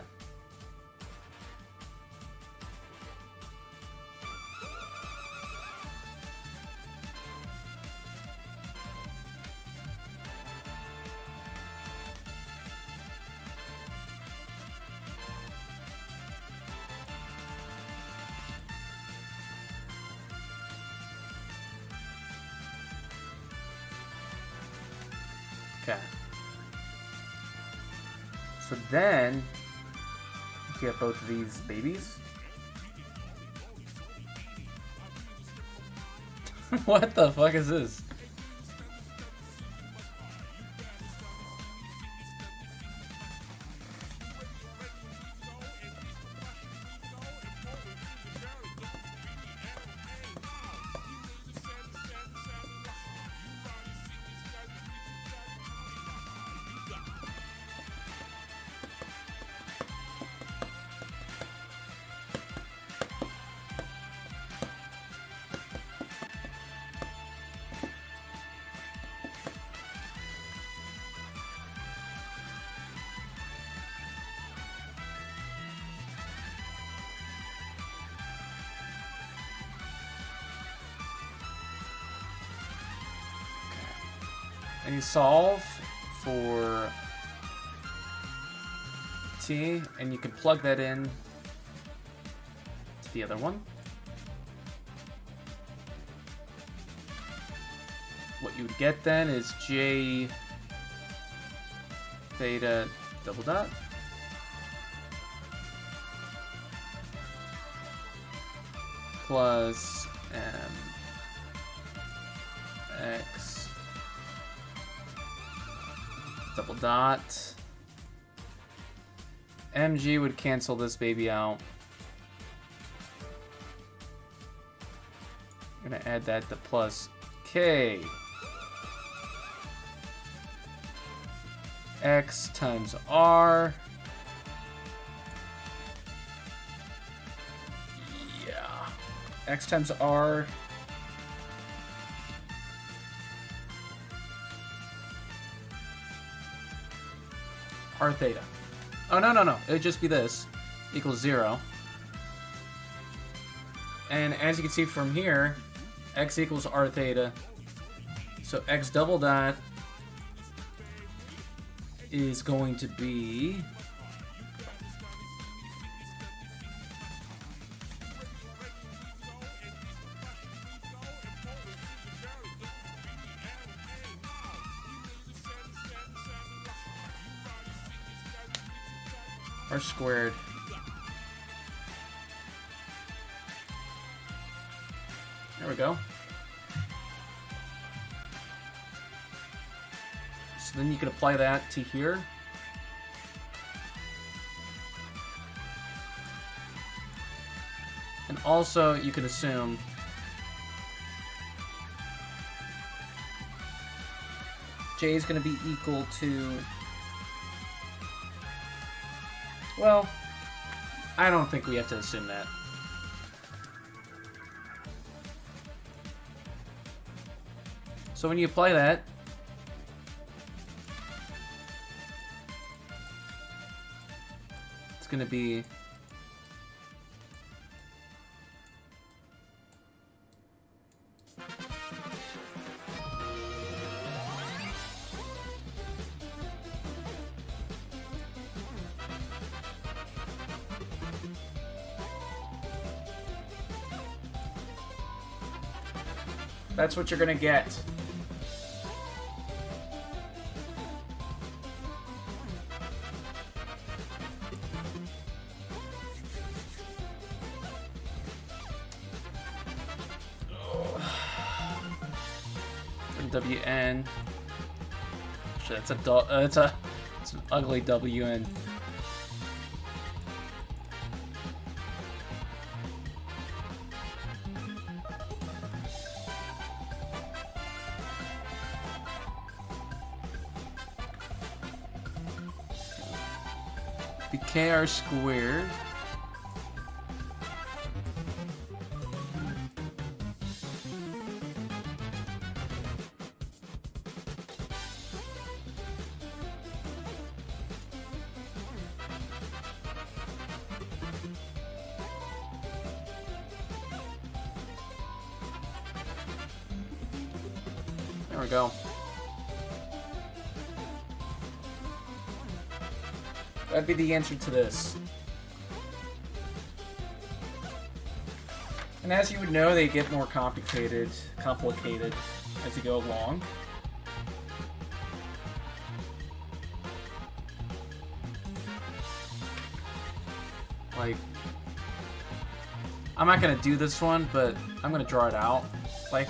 Okay. So then, you get both of these babies. What the fuck is this? And you solve for T, and you can plug that in to the other one. What you would get then is J theta double dot plus M X double dot. MG would cancel this baby out. I'm gonna add that to plus K. X times R. Yeah. X times R. R theta. Oh, no. It'd just be this. Equals 0. And as you can see from here, X equals R theta. So X double dot is going to be R squared there we go. So then you can apply that to here. And also you could assume J is going to be equal to, well, I don't think we have to assume that. So when you apply that, it's going to be That's what you're gonna get. WN. Shit, it's an ugly WN. BKR squared. There we go. That'd be the answer to this. And as you would know, they get more complicated as you go along. Like, I'm not gonna do this one, but I'm gonna draw it out. Like,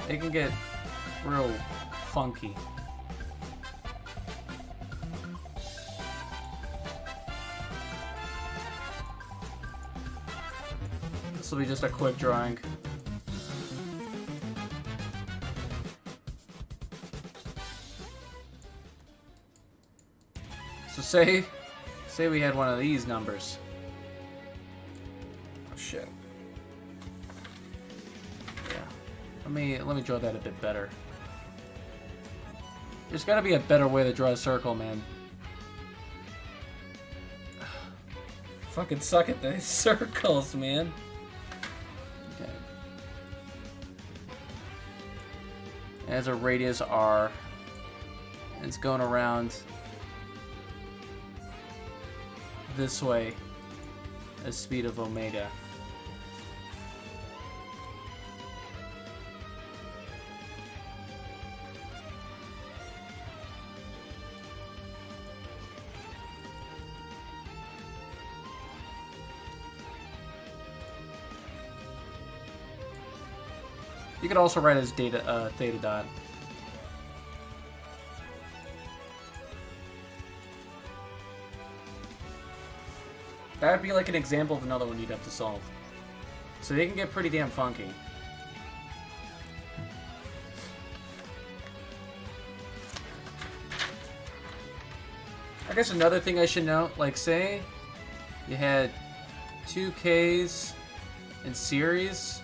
it can get real funky. This will be just a quick drawing. So say we had one of these numbers. Oh shit. Yeah. Let me draw that a bit better. There's gotta be a better way to draw a circle, man. Fucking suck at these circles, man. Okay. It has a radius R. It's going around this way at speed of omega. You could also write as theta dot. That would be like an example of another one you'd have to solve. So they can get pretty damn funky. I guess another thing I should note, like say you had 2 Ks in series.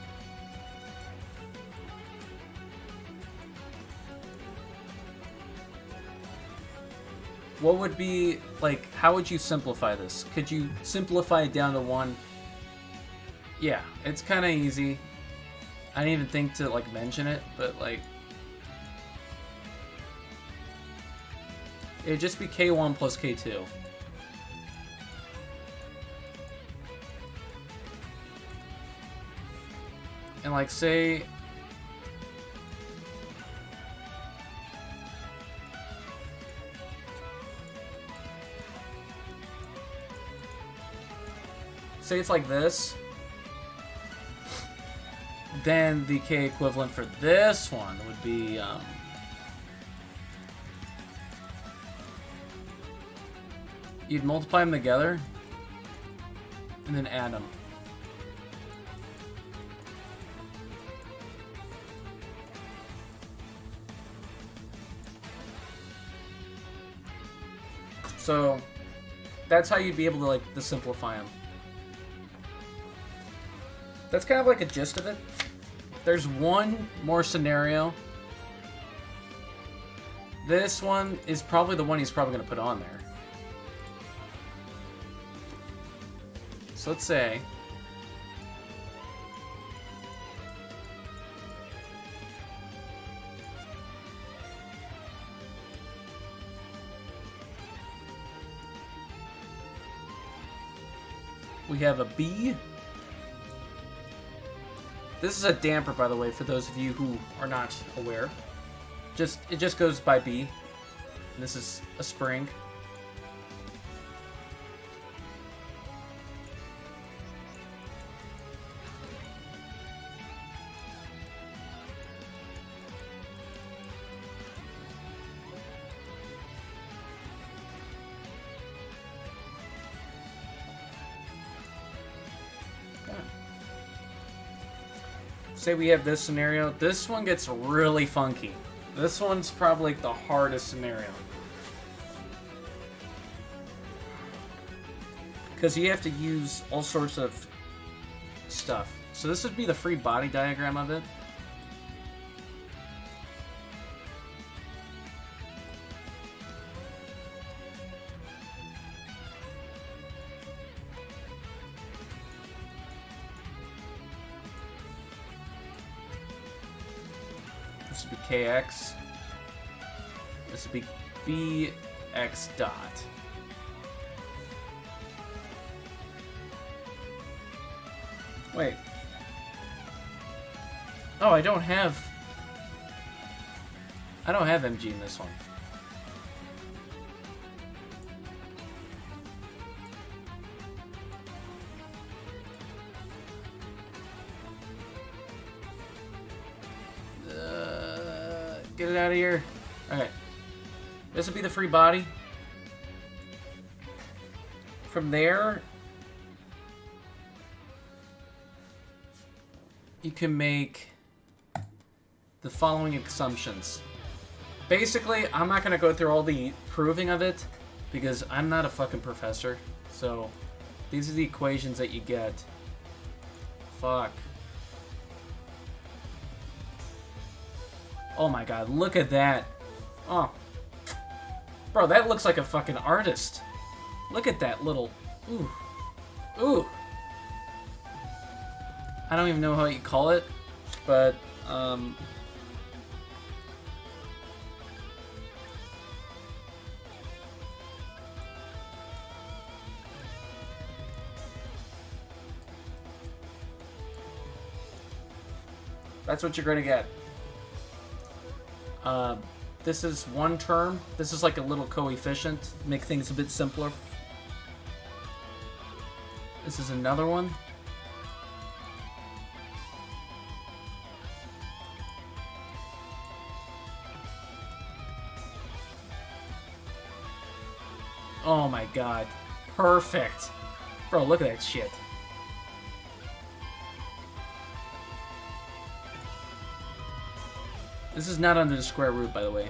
What would be, like, how would you simplify this? Could you simplify it down to one? Yeah, it's kind of easy. I didn't even think to, like, mention it, but, like, it'd just be K1 plus K2. And, like, say it's like this, then the K equivalent for this one would be, you'd multiply them together, and then add them. So, that's how you'd be able to, like, to simplify them. That's kind of like a gist of it. There's one more scenario. This one is probably the one he's probably going to put on there. So let's say we have a B This is a damper, by the way, for those of you who are not aware. It just goes by B. And this is a spring. Say we have this scenario. This one gets really funky. This one's probably the hardest scenario. Because you have to use all sorts of stuff. So this would be the free body diagram of it. This would be KX. This would be BX dot. Wait. Oh, I don't have MG in this one. Get it out of here. Okay. This would be the free body. From there, you can make the following assumptions. Basically, I'm not going to go through all the proving of it because I'm not a fucking professor. So, these are the equations that you get. Fuck. Oh my god, look at that. Oh. Bro, that looks like a fucking artist. Look at that little... Ooh. Ooh. I don't even know how you call it, but, that's what you're going to get. This is one term. This is like a little coefficient. Make things a bit simpler. This is another one. Oh my god. Perfect. Bro, look at that shit. This is not under the square root, by the way.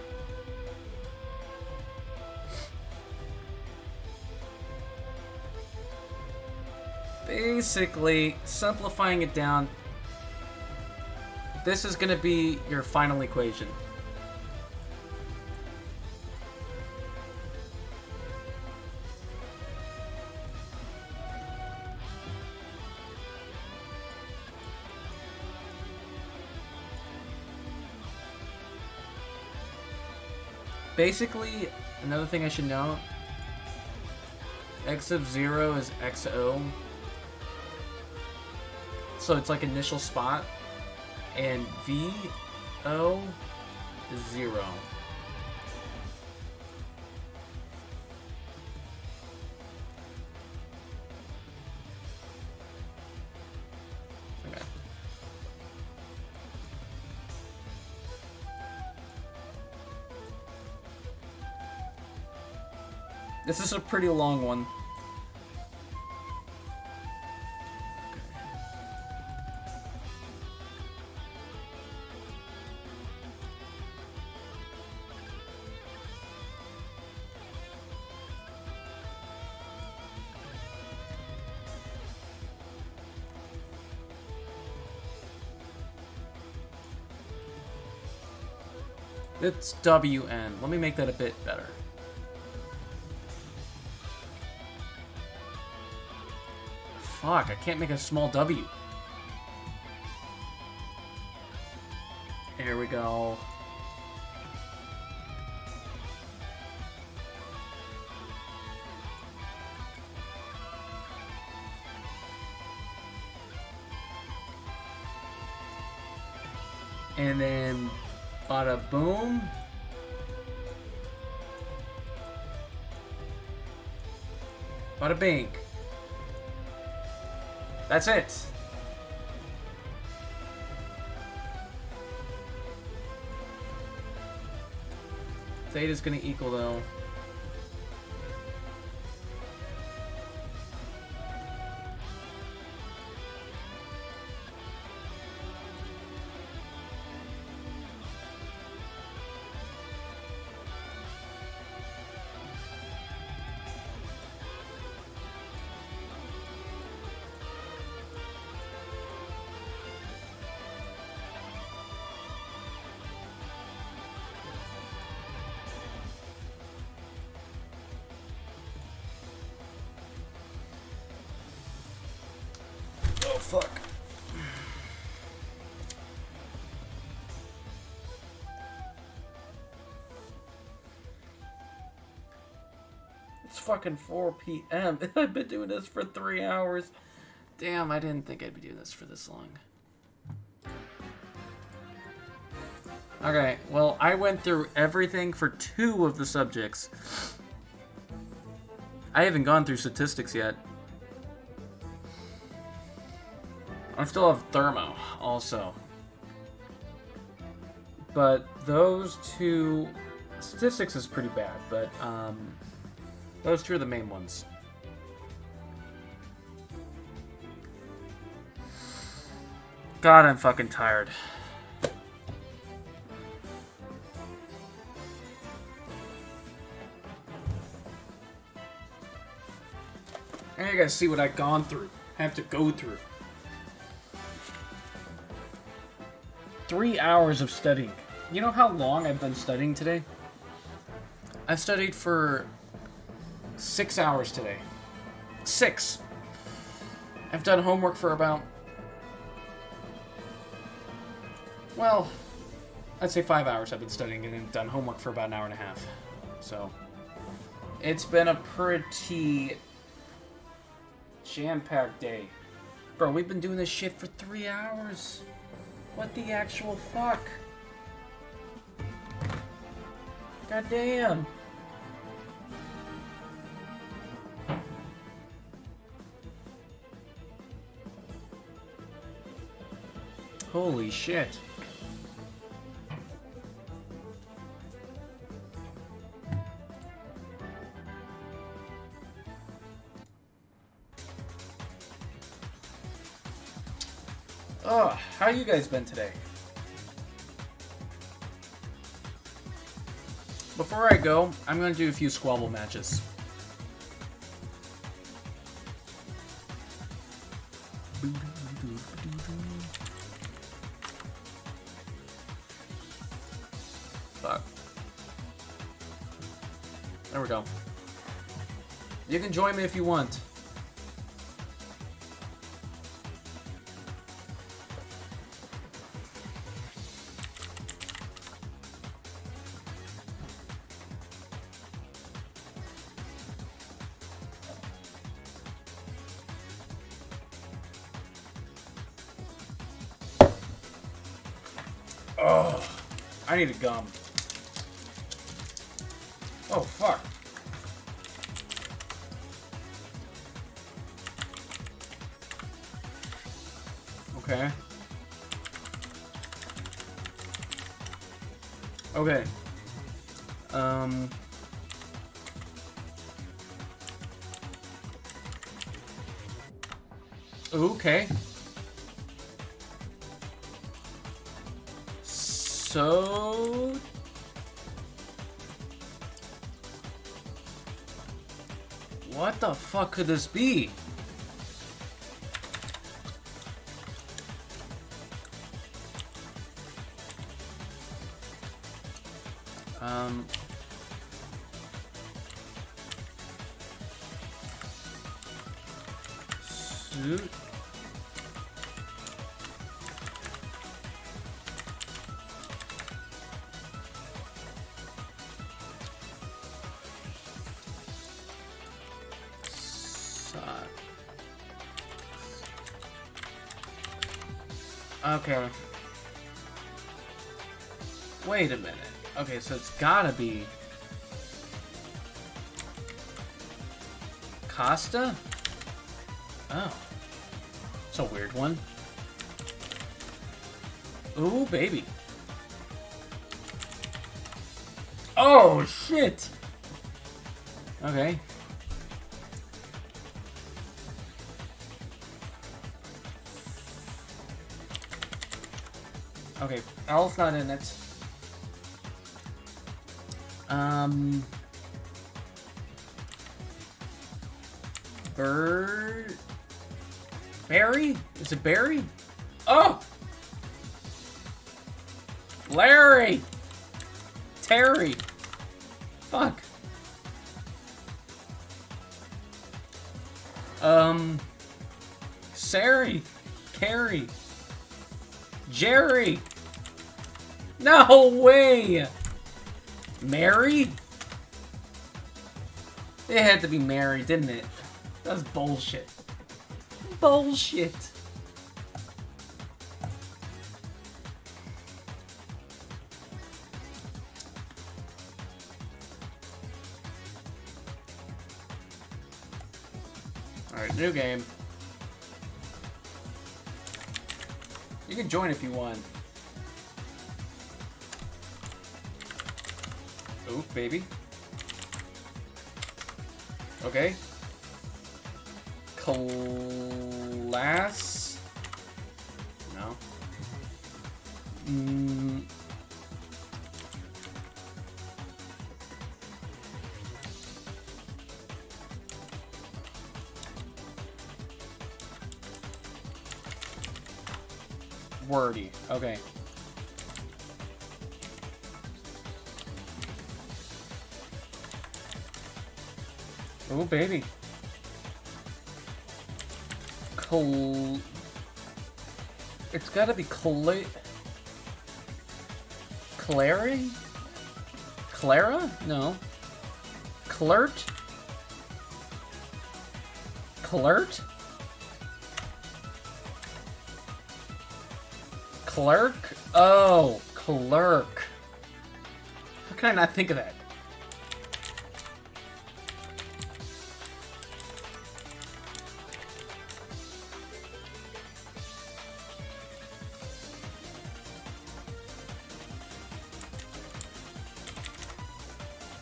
Basically, simplifying it down, this is going to be your final equation. Basically, another thing I should know, x of 0 is xo. So it's like initial spot, and VO is 0. Okay. This is a pretty long one. It's WN. Let me make that a bit better. Fuck, I can't make a small W. Here we go. And then bada boom. Bada bing. That's it. Theta's gonna equal though. Oh, fuck. It's fucking 4 p.m. and I've been doing this for 3 hours. Damn, I didn't think I'd be doing this for this long. Okay, well, I went through everything for 2 of the subjects. I haven't gone through statistics yet. I still have thermo, also. But those 2... Statistics is pretty bad, but, those 2 are the main ones. God, I'm fucking tired. And you guys see what I've gone through. Have to go through. 3 hours of studying. You know how long I've been studying today? I've studied for 6 hours today. 6! I've done homework for about... Well, I'd say 5 hours I've been studying and then done homework for about an hour and a half. So, it's been a pretty jam-packed day. Bro, we've been doing this shit for 3 hours. What the actual fuck? God damn. Holy shit. Oh, how you guys been today? Before I go, I'm going to do a few squabble matches. Fuck. There we go. You can join me if you want. Oh, I need a gum. Oh, fuck. Okay. Okay. Okay. So... What the fuck could this be? Suit. Okay. Wait a minute. Okay, so it's gotta be... Costa? Oh. It's a weird one. Ooh, baby. Oh, shit! Okay. Okay, L's not in it. Bird... Barry? Is it Barry? Oh! Larry! Terry! Fuck. Sari! Carrie! Jerry! No way! Mary? It had to be Mary, didn't it? That was bullshit. Bullshit. Alright, new game. You can join if you want. Ooh, baby. Okay. Class? No. Wordy. Okay. Oh, baby. It's gotta be Clary? Clara? No. Clert? Clert? Clerk? Oh, clerk. How can I not think of that?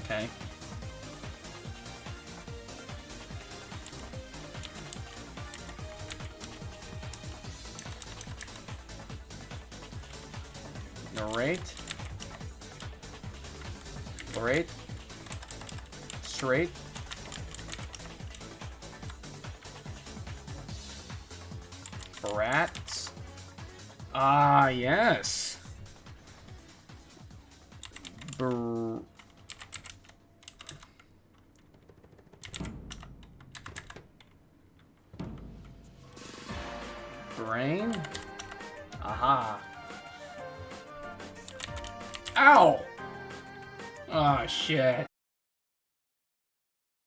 Okay. Narrate. Narrate. Straight. Brats. Ah, yes. Brain? Aha. Ow! Oh, shit.